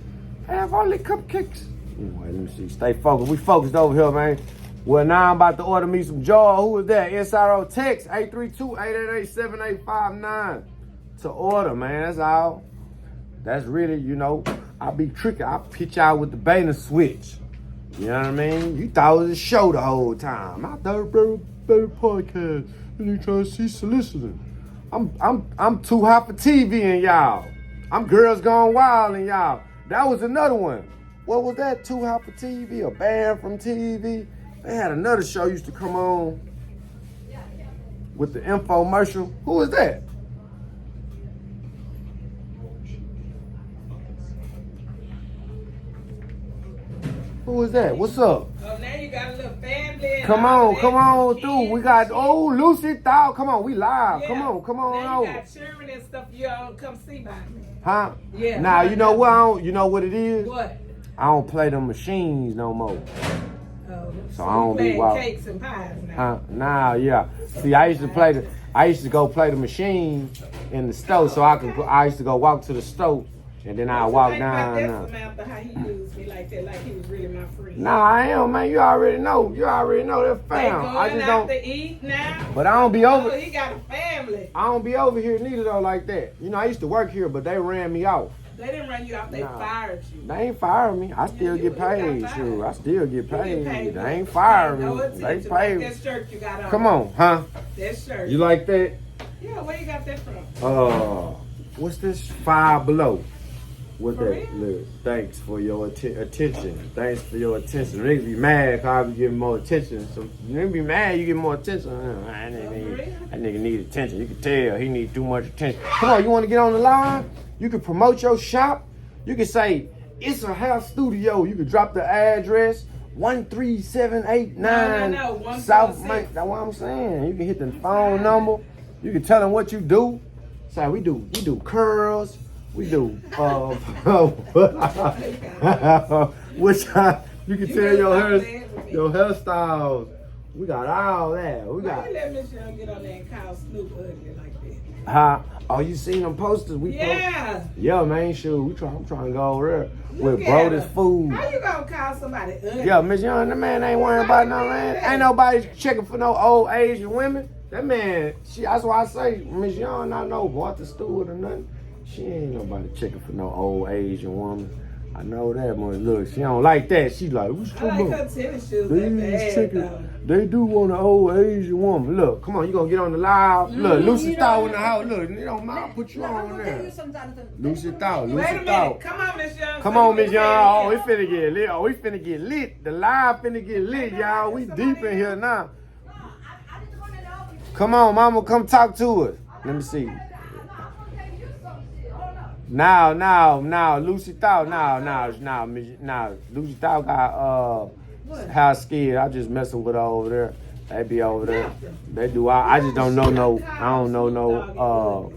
I have only cupcakes. Anyway, let me see. Stay focused. We focused over here, man. Well, now I'm about to order me some jar. Who is that? SRO text 832-888-7859 to order, man. That's all. That's really, I be tricky. I pitch out with the bait and switch. You know what I mean? You thought it was a show the whole time. I thought it was a better podcast. And you trying to see soliciting. I'm too hot for TV and y'all. I'm Girls Gone Wild and y'all. That was another one. What was that? Too hot for TV? A band from TV? They had another show used to come on with the infomercial. Who was that? Who was that? What's up? Oh, now you got a little family. Come on through. We got Lucy Thou. Come on, we live. Yeah. Come on now you over. got children and stuff. You all come see by me. Huh? Yeah. Now you know what? You know what it is? What? I don't play them machines no more. Oh, So I don't be playing wild. cakes and pies now. Huh? Nah, yeah. See, I used to go play the machine in the store, so I used to go walk to the store, and then I walk down. Samantha, how he used me like that, like he was really my friend. Nah, I am, man. You already know that They fam. going I just out don't. to eat now. But I don't be over. Oh, he got a family. I don't be over here neither though like that. You know, I used to work here, but they ran me off. They didn't run you out. They Nah. fired you. They ain't firing me. I still you get paid. got fired. Sure, I still get You paid. get paid. They ain't firing No me. They attention. pay Like me. that shirt you got on. Come on, huh? That shirt. You like that? Yeah, where you got that from? What's this? Five Below. What For that? real? Look, thanks for your attention. Thanks for your attention. Niggas be mad because I be giving more attention. So you niggas be mad, you get more attention. That nigga need attention. You can tell he need too much attention. Come on, you want to get on the line? You can promote your shop. You can say it's a house studio. You can drop the address 13789 No, South Main. That's what I'm saying. You can hit the phone number. You can tell them what you do. Say we do curls. We do which you can tell your hairstyles. We got all that. We Why got. you let Miss Young get on there and call Snoop ugly like that? Huh? Oh, you seen them posters? Yeah. Yeah, man, shoot. I'm trying to go over there Look with at Brody's her. food. How you gonna call somebody ugly? Yeah, Miss Young, that man ain't worrying about no man. Ain't nobody checking for no old Asian women. That man, that's why I say Miss Young not no Martha Stewart or nothing. She ain't nobody checking for no old Asian woman. I know that one. Look, she don't like that. She like, what's I like her tennis shoes. That These bad, chickens, though. they do want an old Asian woman. Look, come on, you gonna get on the live? Look, Lucy Thou in the house. Look, you don't mind, I'll put you on there. Lucy Thou, Wait a Lucy minute. Thou. Come on, Miss Young. Come on, Miss Young. Oh, we finna get lit. Oh, we finna get lit. The live finna get lit, y'all. We deep in here now. Come on, mama, come talk to us. Let me see. Now, Lucy Thou, now, Lucy Thou got house scared. I just messing with her over there. They be over there. They do. I just don't know no. I don't know no.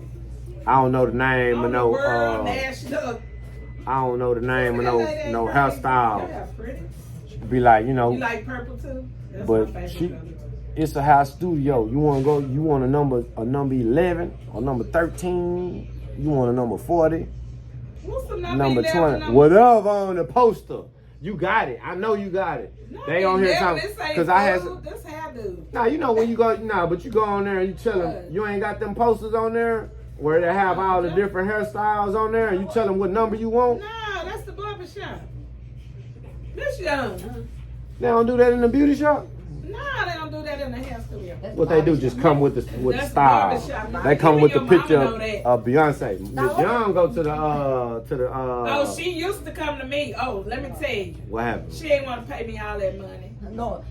I don't know the name of no. I don't know the name of no hairstyle. Be like, you know. You like purple too? That's But my favorite she, color. it's a house studio. You want to go? You want a number 11 or number 13? You want a number 40? What's the Number 11, 20? number- Whatever on the poster. You got it. I know you got it. No, They on here 11, talking this ain't because I had. food, This hairdo. Nah, you know when you go. Nah, but you go on there and you tell them you ain't got them posters on there where they have all the different hairstyles on there, and you tell them what number you want. No, that's the barber shop. Miss Young. They don't do that in the beauty shop. No, they don't do that in the hair studio. What they do just come with the That's style. barbershop. They come Even with the your mama picture know that. of Beyonce. Miss Young go to the Oh, she used to come to me. Oh, let me tell you. What happened? She ain't want to pay me all that money. No,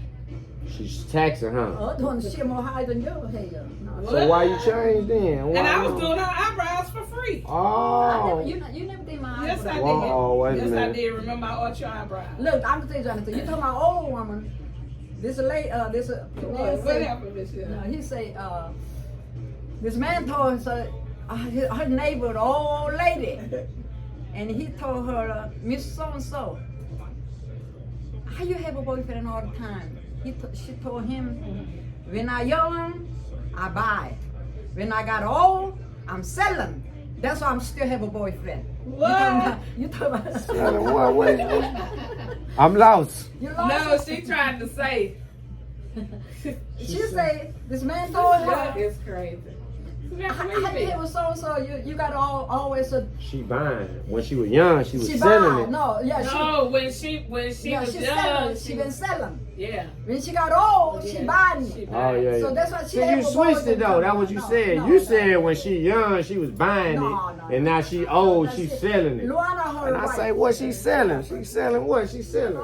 She's taxing, huh? she more high than your hair. No. So why you changed then? Why And I was not? doing her eyebrows for free. Oh. You never did my Yes, I eyebrows. did. Whoa, wait a Yes, I minute. did. Remember, I arched your eyebrows. Look, I'm gonna tell you something. You talking about old woman? This lady, this man What say, happened, Miss Young? he say, this man told her neighbor, an old lady, and he told her, Miss So and So, how you have a boyfriend all the time? She told him, when I young, I buy. When I got old, I'm selling. That's why I'm still have a boyfriend. What? You talking about? Wait. I'm lost. You No, lost she tried to say. She say this man told That her. is crazy. How you have with so you got always a She buying. When she was young, she was she selling buy. it. No, yeah, No, when she was young, selling. She been selling. yeah. When she got old, she buying it. Oh yeah, yeah. So that's why she. So you switched it though. That's what you said. No, you said when she young, she was buying No, it, and now she old, she's it. selling it. Luana, her And I right. say, what she selling? She selling what? She selling.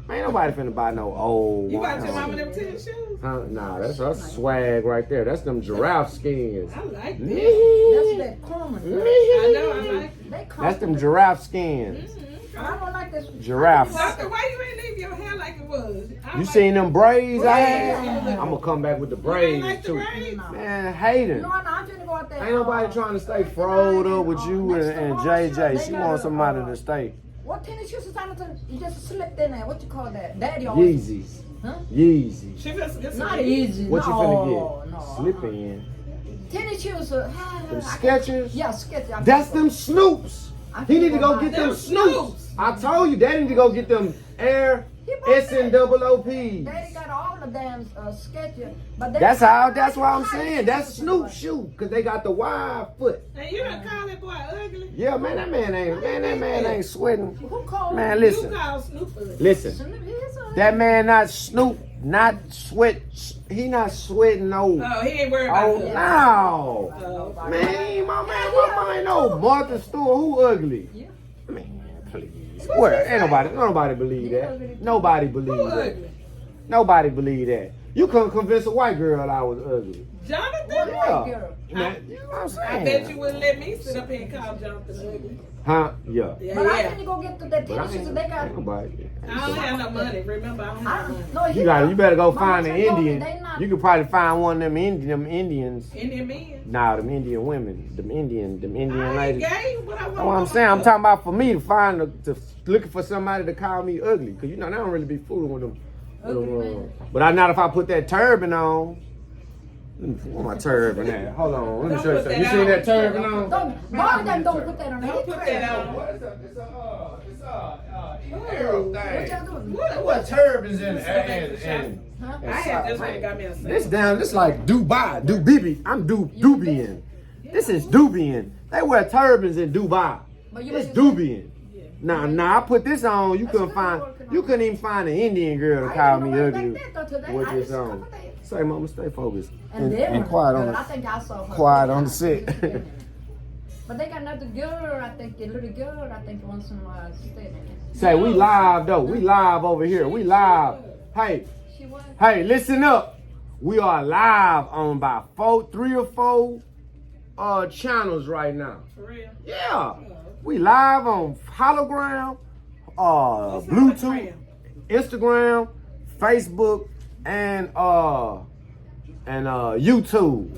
Ain't nobody finna buy no old You one. got your mama them tennis shoes? Huh? Nah, that's her swag right there. That's them giraffe skins. I like that. That's that common. I know, I like They That's them giraffe skins. I don't like this. Giraffe. Doctor, why you ain't leave your hair like it was? You seen them braids I Yeah. had? I'm gonna come back with the You ain't braids like the too. braids? Man, hating. No, I'm finna go out there. Ain't nobody trying to stay froed up with you and JJ. She wants somebody to stay. What tennis shoes is Jonathan? You just slipped in there. What you call that? Daddy Yeezys. Huh? Yeezy. She just get some Not easy. What you no, finna get? No. Slip in. Tennis shoes. Them I Skechers. Yeah, Skechers. That's them Snoops. He need to go get them Them Snoops. I told you, Daddy need to go get them Air SNOOP. Daddy got all the damn Skechers. But That's what I'm saying. That's Snoop shoe, cause they got the wide foot. And you done call that boy ugly? Yeah, man, that man ain't sweating. Who called Man, You listen, call Snoop ugly. listen. That That man not Snoop, not sweat. He not sweating no. Oh, he ain't worried about Oh that. no, Oh. man, my mama ain't no Martha Stewart. Who ugly? Yeah. Man, please. Where? Ain't nobody believe that. Nobody believe Who that. ugly? Nobody believe that. You couldn't convince a white girl I was ugly. Jonathan? Yeah. Man, you know what I'm saying? I bet you wouldn't let me sit up here and call Jonathan ugly. Huh? Yeah. Yeah, But I yeah. finna go get to that But I tennis shoes ain't, that they got. ain't nobody. I don't have no money. Remember, I don't have no money. No, You better go Mama find an told me Indian. they not- You could probably find one of them Indians. Indian men. Nah, them Indian women, them Indian I ain't ladies. gay, but I want That's what I'm saying. I'm talking about for me to find looking for somebody to call me ugly, cause you know they don't really be fooling with them. But I not if I put that turban on. Where my turban at? Hold on, let me show you something. You seen that turban on? Don't, Mom, them don't put that on. Don't put that on. Arrow What thing. y'all doing? What turbans in Huh? I had just went and got me a This sandwich. down, this like Dubai, Dubibi. I'm Dubian. This is Dubian. They wear turbans in Dubai. But you It's was- Dubian. Nah, I put this on. You couldn't even find an Indian girl to call me ugly with this on. Say, mama, stay focused and quiet on I the think I saw her. quiet on the set. But they got another girl, I think, a little girl, I think, wants some steak. Say, we live though. We live over here. We live. Hey, She was. hey, listen up. We are live on about 3 or 4 channels right now. For real. Yeah. We live on Hologram, Bluetooth, Instagram, Facebook, and YouTube.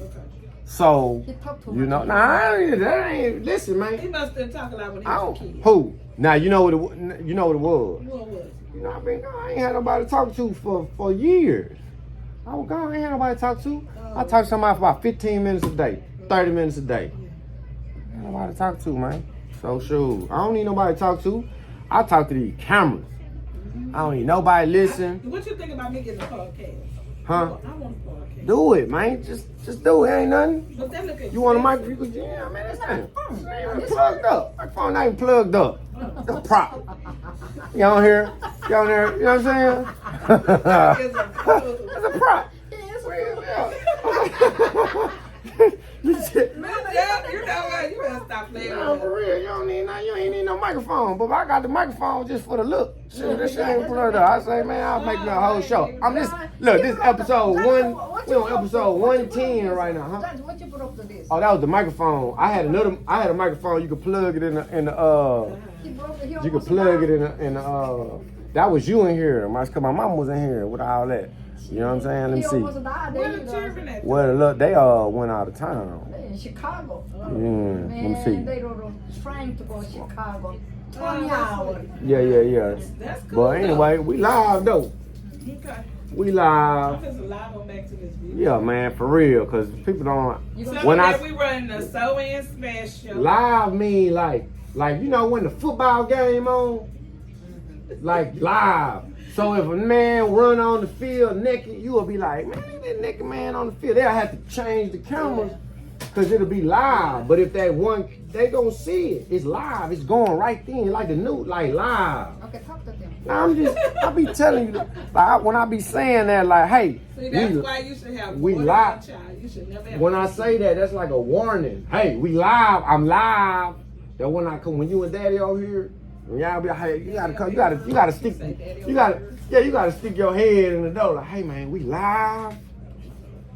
So He talked to you know, that ain't listen, He man. must have talked a lot when he I was a don't, kid. who? Now you know what it was. What was? You know, I ain't had nobody to talk to for years. I ain't had nobody to talk to. I talk to somebody for about 15 minutes a day, 30 minutes a day. Ain't nobody to talk to, man. So sure, I don't need nobody to talk to. I talk to these cameras. I don't need nobody listen. What you think about me getting a podcast? Huh? I want a podcast. Do it, man. Just do it. Ain't nothing. But that look You want a mic? You could, yeah, man. It's not even plugged up. My phone not even plugged up. The prop. You on here? You on there? You know what I'm saying? It's a prop. You said, Man, you know what? You better stop playing no, with for us. real, you ain't need no microphone. But I got the microphone just for the look. Shit, this shit ain't plugged up. I say, man, I'll make me a whole show. This episode 1. We on episode 110 right now, huh? What you put up to this? Oh, that was the microphone. I had a microphone. You could plug it in the you could plug it in the that was you in here. My mom was in here with all that. You know what I'm saying? Let me He see. almost died. Where the children at? Well, look, they went out of town. They in Chicago. Let me see. They were trying to go to Chicago. 20 hours. Yeah. That's cool. But anyway, we live though. Okay. We I'm live. just live on back to this video. Yeah, man, for real, cause people don't. So When we run the sew-in special. Live mean like you know when the football game on, like live. So if a man run on the field naked, you will be like, man, look at that naked man on the field. They'll have to change the cameras Cause it'll be live. But if that one, they gonna see it. It's live. It's going right then, like the new, like live. Okay, talk to them. I be telling you, like when I be saying that, like, hey, See, that's why you should have we one live. child. You should never have When I say that, that's like a warning. Hey, we live. I'm live. That when I come, when you and Daddy over here, when y'all be like, hey, you gotta come, you gotta stick, you gotta stick your head in the door. Like, hey man, we live.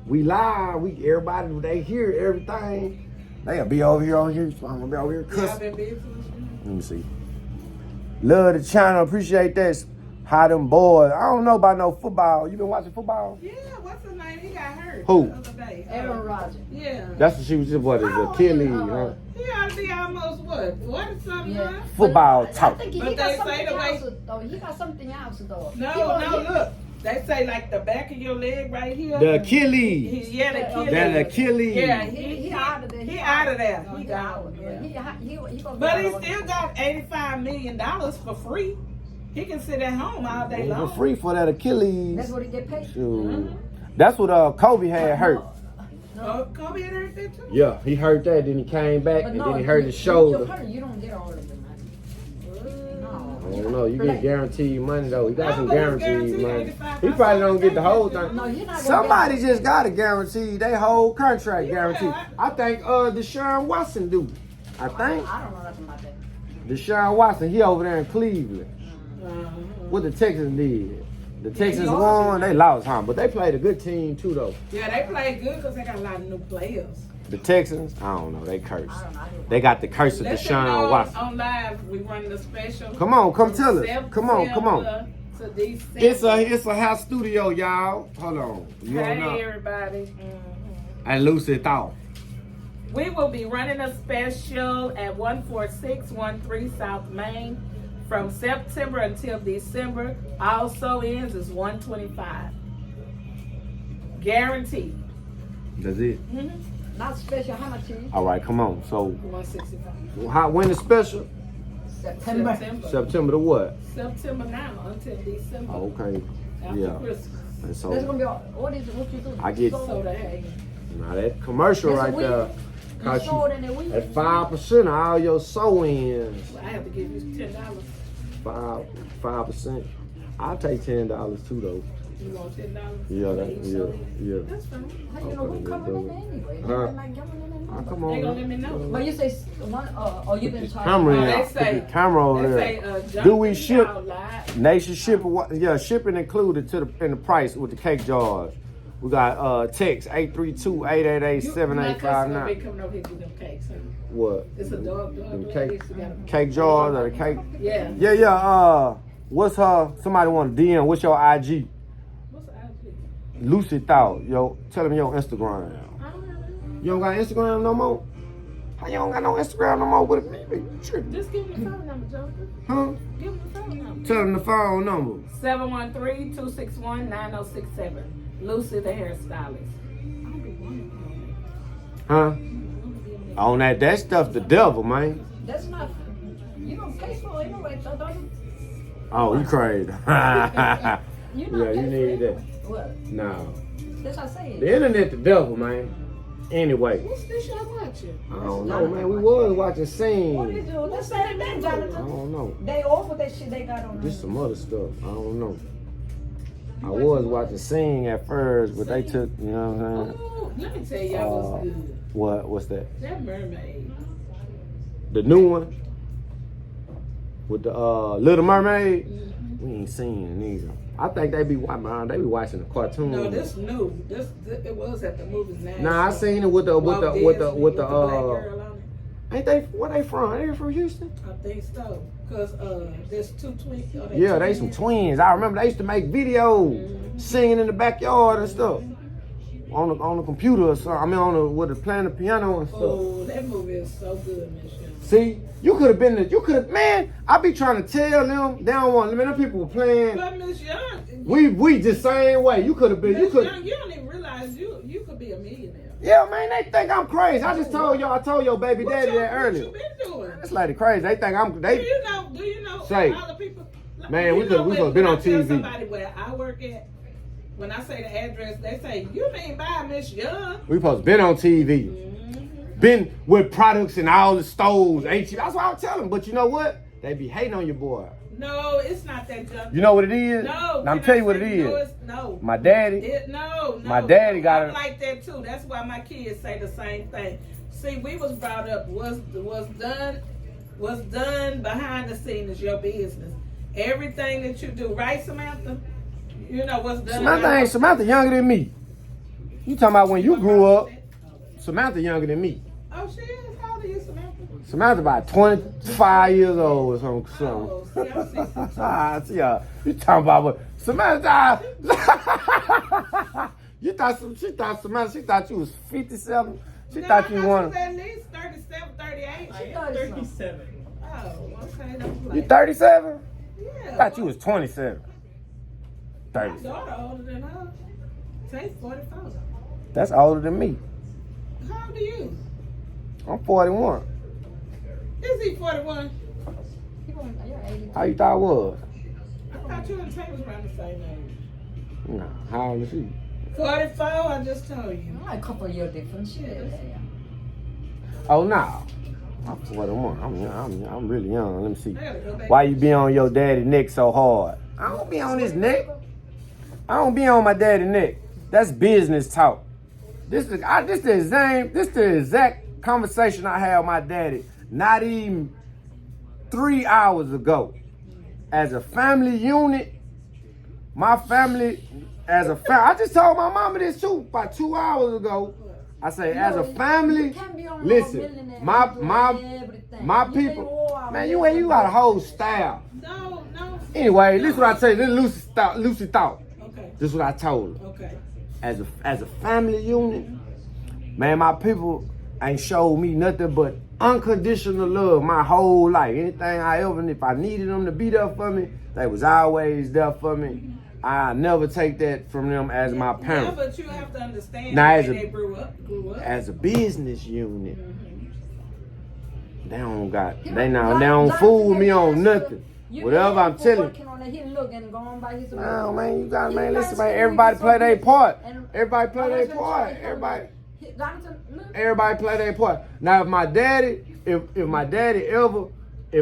We live. Everybody, they hear everything. They'll be over here. I'm gonna be over here cussing. Let me see. Love the channel. Appreciate that. How them boys. I don't know about no football. You been watching football? Yeah, what's his name? He got hurt Who? the other day. Aaron Rodgers. Yeah. That's what she was just, what is it? Achilles, huh? He ought to be almost what? 40 something, Yeah. huh? Football I talk. think he But got they say something the way- else though. He got something else though. No, look. They say like the back of your leg right here. The Achilles. Yeah, the Achilles. That Achilles. Yeah, He out of there. He out of there. No, He he gone. out. Yeah. He gonna But he get out. still got $85 million for free. He can sit at home all day For long. free for that Achilles. That's what he get paid. Shoot. That's what Kobe had hurt. Oh, Kobe had hurt that too. Yeah, he hurt that, then he came back, But and no, then he hurt his you're shoulder. hurt, you don't get all of the money. No. I don't know. You get guaranteed money though. He got No, some but he's guaranteed guaranteed money. 85. He probably don't get the whole thing. No, you're not gonna Somebody get just got a guarantee. They whole contract Yeah. guaranteed. I think Deshaun Watson do. I think I don't know nothing about that. Deshaun Watson. He over there in Cleveland. Uh-huh. What the Texans did. The Texans lost. won. They lost, huh? But they played a good team too though. Yeah, they played good because they got a lot of new players. The Texans. I don't know. They cursed. I don't know. They got the curse of Let them Deshaun know Watson. on live we running a special. Come on, come from tell us. Come on. September to December. It's a house studio, y'all. Hold on. You don't know. Hey everybody. And Lucy thought. We will be running a special at 14613 South Main from September until December. Also ends is 125. Guaranteed. That's it. Not special. How much is All right, come on. So, 165. when is special? September. September to what? September now until December. Oh, okay. After Yeah. Christmas. And That's so, gonna be all, what is it? What you do? I get- So hey. now that commercial That's a right week. there You cost sold you in a week. at 5% of all your sew-ins. I have to give you $10. 5%. I'll take $10 too though. You want $10? Yeah, yeah. That's fine. How you know we coming in anyway? Huh? They're not coming in Oh, anyway. come They on. gonna let me know. But you say one, you been talking. Camera in Oh, there. they say- Put the camera over They there. say, Do we ship? out live. Nation ship, yeah, shipping included in the price with the cake jars. We got text 832-888-7859. My customer be coming over here to them cakes. Huh? What? It's a dog. Them They cake, used to get 'em. cake jars or the cake? Yeah. Yeah. What's her? Somebody want to DM. What's your IG? What's the IG? Lucy Thought. Yo, tell them your Instagram. I don't have it. You don't got Instagram no more? How you don't got no Instagram no more? What if you tripping? Just give them the phone number, Jonathan. Huh? Give them the phone number. Tell them the phone number. 713-261-9067. Lucy, the hairstylist. Huh? On that stuff the devil, man. That's not. You don't pay for it anyway, so don't you? Oh, you crazy. You not Yeah, pay you for need it. that. What? No. That's what I said. The internet the devil, man. Anyway. What's this y'all watching? I don't know, man. We was watching What Scene. is it? Let's say that, I Jonathan. don't know. They over that shit they got on. Just some other stuff. I don't know. I was watching Sing at first, but they took, you know what I'm saying? Oh, let me tell y'all what's good. What's that? That mermaid. The new one? With the Little Mermaid? We ain't seen it neither. I think they be watching the cartoon. No, this new. This it was at the movies now. Nah, I seen it with the Walt Disney with the black girl on it. ain't they, where they from? They from Houston? I think so. Cause there's two twins. Yeah, they some twins. I remember they used to make videos, singing in the backyard and stuff. On the computer or something. I mean, with the playing the piano and stuff. Oh, that movie is so good, Miss Young. See, you could have been man, I be trying to tell them, they don't want, man, them people were playing. But Miss Young, We just same way. You could have been, Miss Young, you don't even realize you could be a millionaire. Yeah, man, they think I'm crazy. I just told y'all, I told your baby What daddy that you earlier. been doing? This lady crazy. They think I'm, Do they, you know Say, all the people? man, we You know could've when been I on tell TV. Somebody where I work at, when I say the address, they say, you mean by Miss Young? we supposed to been on TV. been with products in all the stores. Ain't you? That's what I'm telling them. But you know what? They be hating on your boy. No, it's not that junk. You know what it is? No. Now, I'm telling you what it is. No. My daddy. My daddy got I'm it. like that too. That's why my kids say the same thing. See, we was brought up what's done behind the scenes is your business. Everything that you do, right, Samantha? You know what's done. Samantha younger than me. You talking about when you grew up? Samantha younger than me. Oh, she is. How old are you, Samantha? Samantha about 25 years old or something. Oh, see, I'm 62. See, you talking about what? Samantha. She thought you was 57. She thought you wanted. wanted. At least 37, 38. I am 37. Oh, okay. That's like, You 37? yeah. I thought you was 27. My 30. daughter older than her. She's 44. That's older than me. How old are you? I'm 41. Is he 41? How you thought I was? I thought you and Tay was around the same age. No, how old is she? 44, I just told you. A couple of years difference. Yeah. Oh no. I'm 41. I'm really young. Let me see. I gotta go back. Why you be on your daddy neck so hard? I don't be on his neck. I don't be on my daddy neck. That's business talk. This the exact conversation I had with my daddy not even 3 hours ago. As a family unit, my family, I just told my mama this too about 2 hours ago. I say, as a family, listen, my people, man, you got a whole style. No. Anyway, this is what I tell you. This is Lucy thought. Okay. This is what I told her. Okay. As a family unit, man, my people ain't showed me nothing but unconditional love my whole life. Anything I ever, if I needed them to be there for me, they was always there for me. I never take that from them as my parents. Yeah, but you have to understand Now, the way they grew up. As a business unit, they don't fool me on nothing. Whatever I'm telling you. No, man, you got, man, listen, man, everybody play their part. Everybody play their part. Everybody play their part. Now, if my daddy if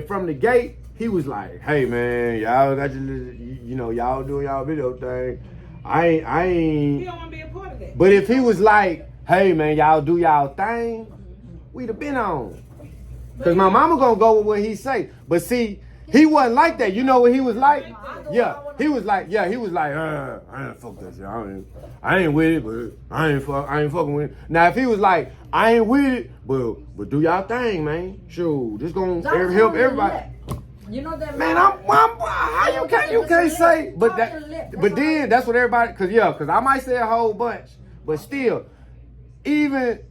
from the gate, he was like, hey, man, y'all got your, y'all doing y'all video thing. I ain't. You don't want to be a part of that. But if he was like, hey, man, y'all do y'all thing, we'd have been on. Because my mama gonna go with what he say. But see, he wasn't like that. You know what he was like? Yeah, he was like, I ain't fuck that shit. I ain't with it, but I ain't fucking with it. Now if he was like, I ain't with it, but do y'all thing, man. Sure, just gonna help everybody. You know that, man. How you can't say, but then that's what everybody, cause I might say a whole bunch, but still, even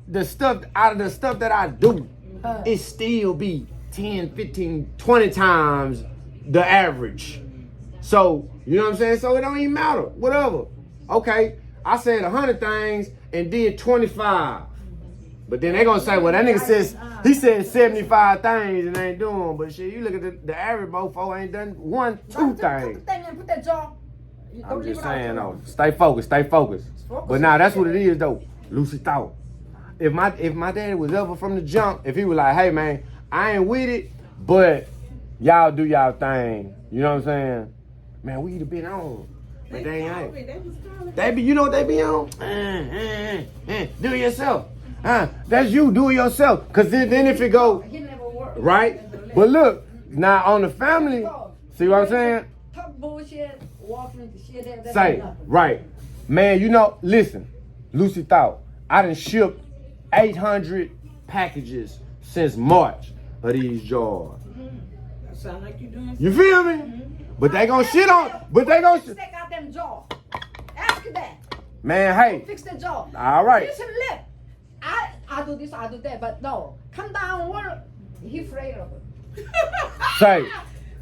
the stuff that I do, it still be 10, 15, 20 times the average. So, you know what I'm saying? So it don't even matter. Whatever. Okay, I said 100 things and did 25. But then they gonna say, well, that nigga he said 75 things and ain't doing. But shit, you look at the average mofo ain't done 2 things. I'm just saying though, stay focused. But now that's what it is though. Lucy thought. If my daddy was ever from the jump, if he was like, hey man, I ain't with it, but y'all do y'all thing. You know what I'm saying? Man, we'd have been on. But they ain't. They be, you know what they be on? Do it yourself. That's you, do it yourself. Cause then if it go, right? But look, now on the family, see what I'm saying? Talk bullshit, walk into shit. Say, right. Man, listen, Lucy thought, I done shipped 800 packages since March of these jars. That sound like you doing. You feel me? But they gon' shit on. Take out them jaw. Ask that. Man, hey. Fix the jaw. All right. Listen, lip. I do this, I do that, but no. Come down, work. He afraid of it. Say.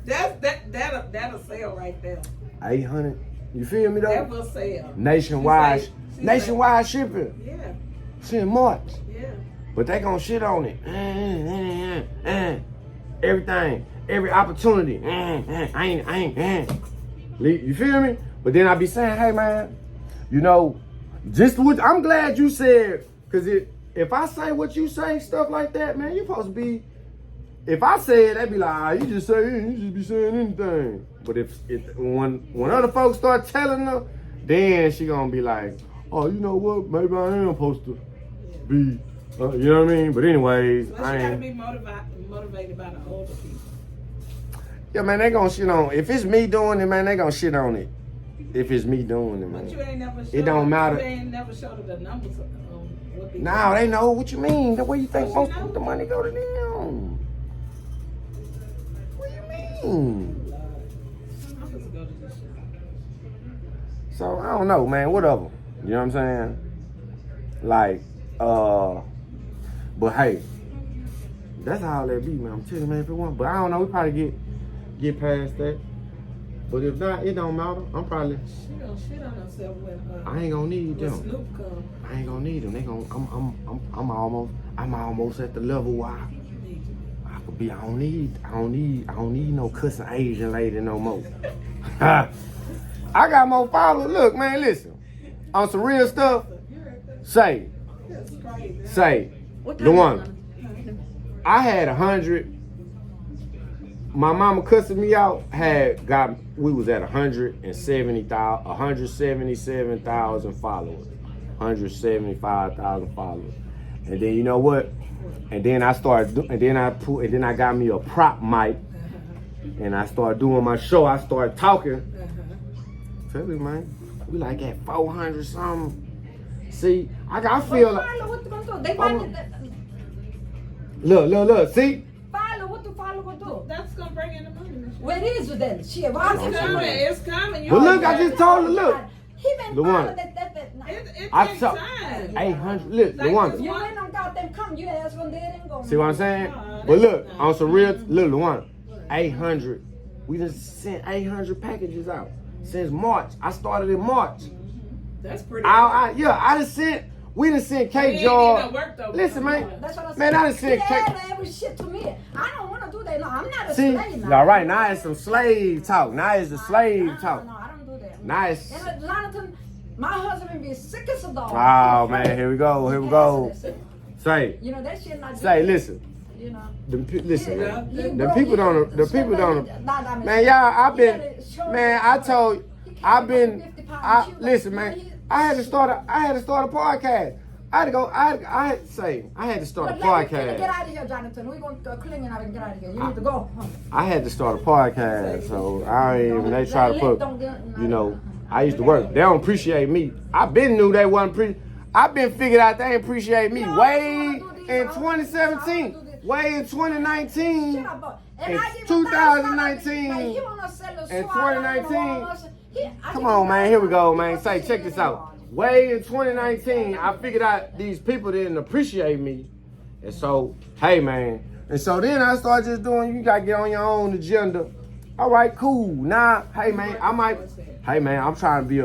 That'll sell right there. 800. You feel me though? That will sell. Nationwide She's shipping. Yeah. Since March. Yeah. But they gon' shit on it. Everything. Every opportunity. I ain't. You feel me? But then I be saying, hey man, just what I'm glad you said, cause if I say what you say, stuff like that, man, you supposed to be. If I say it, they be like, you just say it, you just be saying anything. But when other folks start telling her, then she gonna be like, oh, you know what? Maybe I am supposed to be, you know what I mean? But anyways, But you gotta be motivated by the older people. Yeah, man, they gonna shit on. If it's me doing it, man, they gonna shit on it. If it's me doing it, man. But you ain't never showed It don't matter. You ain't never showed the numbers. What they Now they know what you mean. The way you think What most you know? of the money go to them. What do you mean? numbers go to this shit. So I don't know, man. Whatever. You know what I'm saying? Like, but hey, that's how that be, man. I'm telling you, man. If it want, but I don't know. We probably get past that. But if not, it don't matter. I'm probably. She gonna shit on herself when I ain't gonna need when them. Snoop come. I ain't gonna need them. They gonna. I'm almost at the level where I could be. I don't need no cussing Asian lady no more. I got more followers. Look, man, listen. On some real stuff. Say, That's crazy. say, What the time one. is it? I had 100. My mama cussing me out. We was at 177,000 followers, 175,000 followers, and then you know what? And then I got me a prop mic, and I started doing my show. I started talking. Tell you, man, we like at 400 something. See, I feel like. What you gonna do? They find it. Look. See. Follow, what the follow gonna do? That's gonna bring in the money. Where is it then? Shit, why is It's it coming. It's coming. You But look, already I just got told her, look. He been The following one. that. It I takes saw time. 800. Look, the Like one. this You ain't no goddamn come. You ass one there and go. See what I'm saying? Nah, But look, that's on not- some real, look, the one. 800. We just sent 800 packages out since March. I started in March. That's pretty. I we done sent We cake ain't jar. even worked over Listen, there. man. That's what I said. Man, I done sent He cake. add every shit to me. I don't want to do that. No, I'm not a See, slave now. all right, now it's some slave talk. Now it's the slave talk. No, I don't do that. Now it's. And Jonathan, my husband be sick as a dog. Oh man, here we go. Here we go. Say, You know that shit not. say, listen. You know. Listen, Yeah. man. The people don't. Man, y'all, listen, man. I had to start a podcast. I had to start a Get podcast. out of here, Jonathan. We're going to cling and get out of here. You need to go. I had to start a podcast, so they try to put, you know, I used to work. They don't appreciate me. I been knew they wasn't I been figured out they ain't appreciate me way in 2017, way in 2019. In 2019 and 2019. Come on, man. Here we go, man. Say, check this out. Way in 2019, I figured out these people didn't appreciate me. And so, hey, man. And so then I started just doing, you got to get on your own agenda. All right, cool. Now, hey, man, I'm trying to be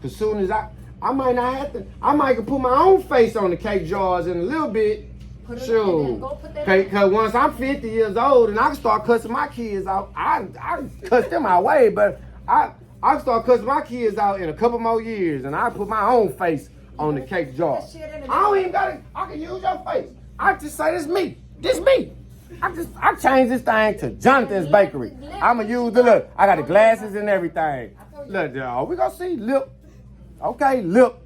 as soon as I might not have to, I might can put my own face on the cake jars in a little bit. Sure. Because once I'm 50 years old and I can start cussing my kids out, I cuss them out way, but I can start cussing my kids out in a couple more years and I put my own face on the cake jar. I don't even got it. I can use your face. I just say this me. This me. I changed this thing to Jonathan's Bakery. I'ma use the look. I got the glasses and everything. Look, y'all, we gonna see lip. Okay, lip.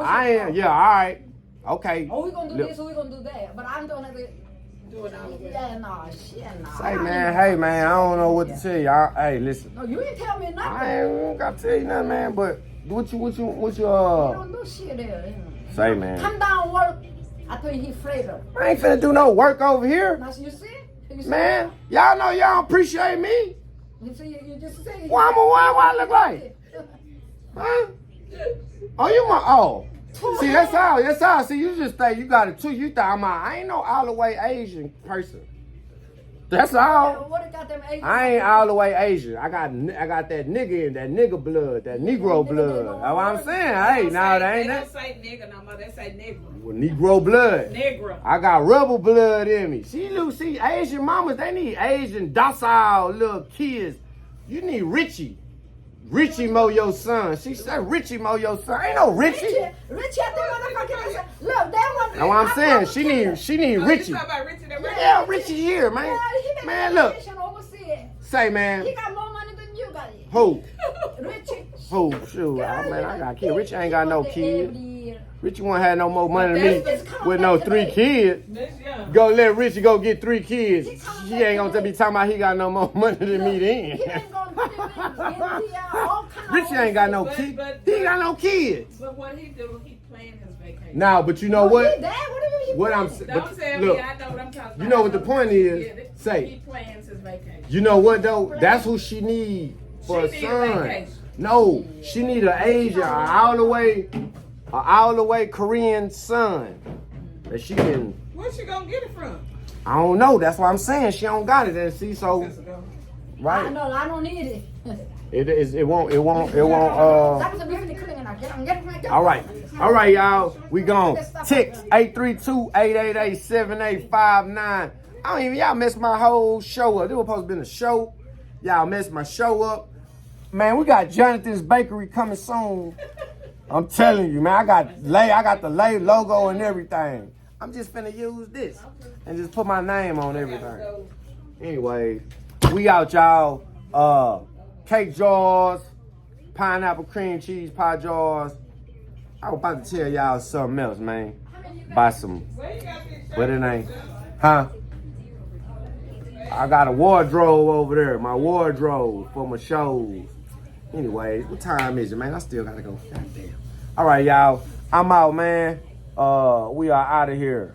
I am. Yeah, all right. Okay. Oh, we gonna do this or we gonna do that. But I'm doing it. Do it all the way. Yeah, no, shit, no. Say, man, hey, man, I don't know what to tell you. Hey, listen. No, you ain't tell me nothing. I ain't got to tell you nothing, man, but what you, You don't do shit there. say, man. Come down, work. I told you he afraid of. I ain't finna do no work over here. Now, you see? You see? Man, y'all know y'all don't appreciate me. You see, you just say. What I look like? Huh? Oh, you want, see, that's all. See, you just think you got it too. You thought I ain't no all the way Asian person. That's all. What got them Asian? I ain't all the way Asian. I got that nigga in that nigga blood, that Negro blood. That's what I'm saying. Hey, now they ain't They that. don't say nigga no more. They say negro. Well, Negro blood. Negro. I got rebel blood in me. See, Asian mamas, they need Asian docile little kids. You need Richie. Richie Mo your son. She said Richie Mo your son. Ain't no Richie. Richie at the motherfucking look, that one. That's what I'm saying. She need Richie. You talking about Richie the Richie? Yeah, Richie here, man. Yeah, he got Man, more look. education overseas. Say, man. He got more money than you got. Who? Richie. Who? Shoot, man, I got kids. Richie ain't got no kids. kids. Richie won't have no more money than me That's with no 3 kids. This young. Go let Richie go get 3 kids. She ain't gonna be talking about he got no more money than me He then. ain't gonna put him in India, all kind of Richie ain't got no But- kids. but- He ain't got no kids. But what he do, he planned his vacation. Now, but you know Oh, what? he dead? What do you mean he What I'm dead? saying. Don't tell Look, me, I know what I'm talking about. you know what the point is? Yeah, Say. He plans his vacation. you know what though? That's who she need for a She need a son. vacation. No, she need an Asian, an all the way Korean son that she can. Where's she gonna get it from? I don't know. That's why I'm saying she don't got it. And see, so I right, know, I don't need it. it won't. That was a beautiful cleaning. Get All right, y'all. We gone. Text 832-888-7859. I don't even. Y'all messed my whole show up. This was supposed to be a show. Y'all messed my show up. Man, we got Jonathan's Bakery coming soon. I'm telling you, man. I got the Lay logo and everything. I'm just finna use this and just put my name on everything. Anyway, we out, y'all. Cake jars, pineapple cream cheese pie jars. I was about to tell y'all something else, man. Buy some. What it name? Huh? I got a wardrobe over there. My wardrobe for my shows. Anyways, what time is it, man? I still gotta go. Goddamn. All right, y'all. I'm out, man. We are out of here.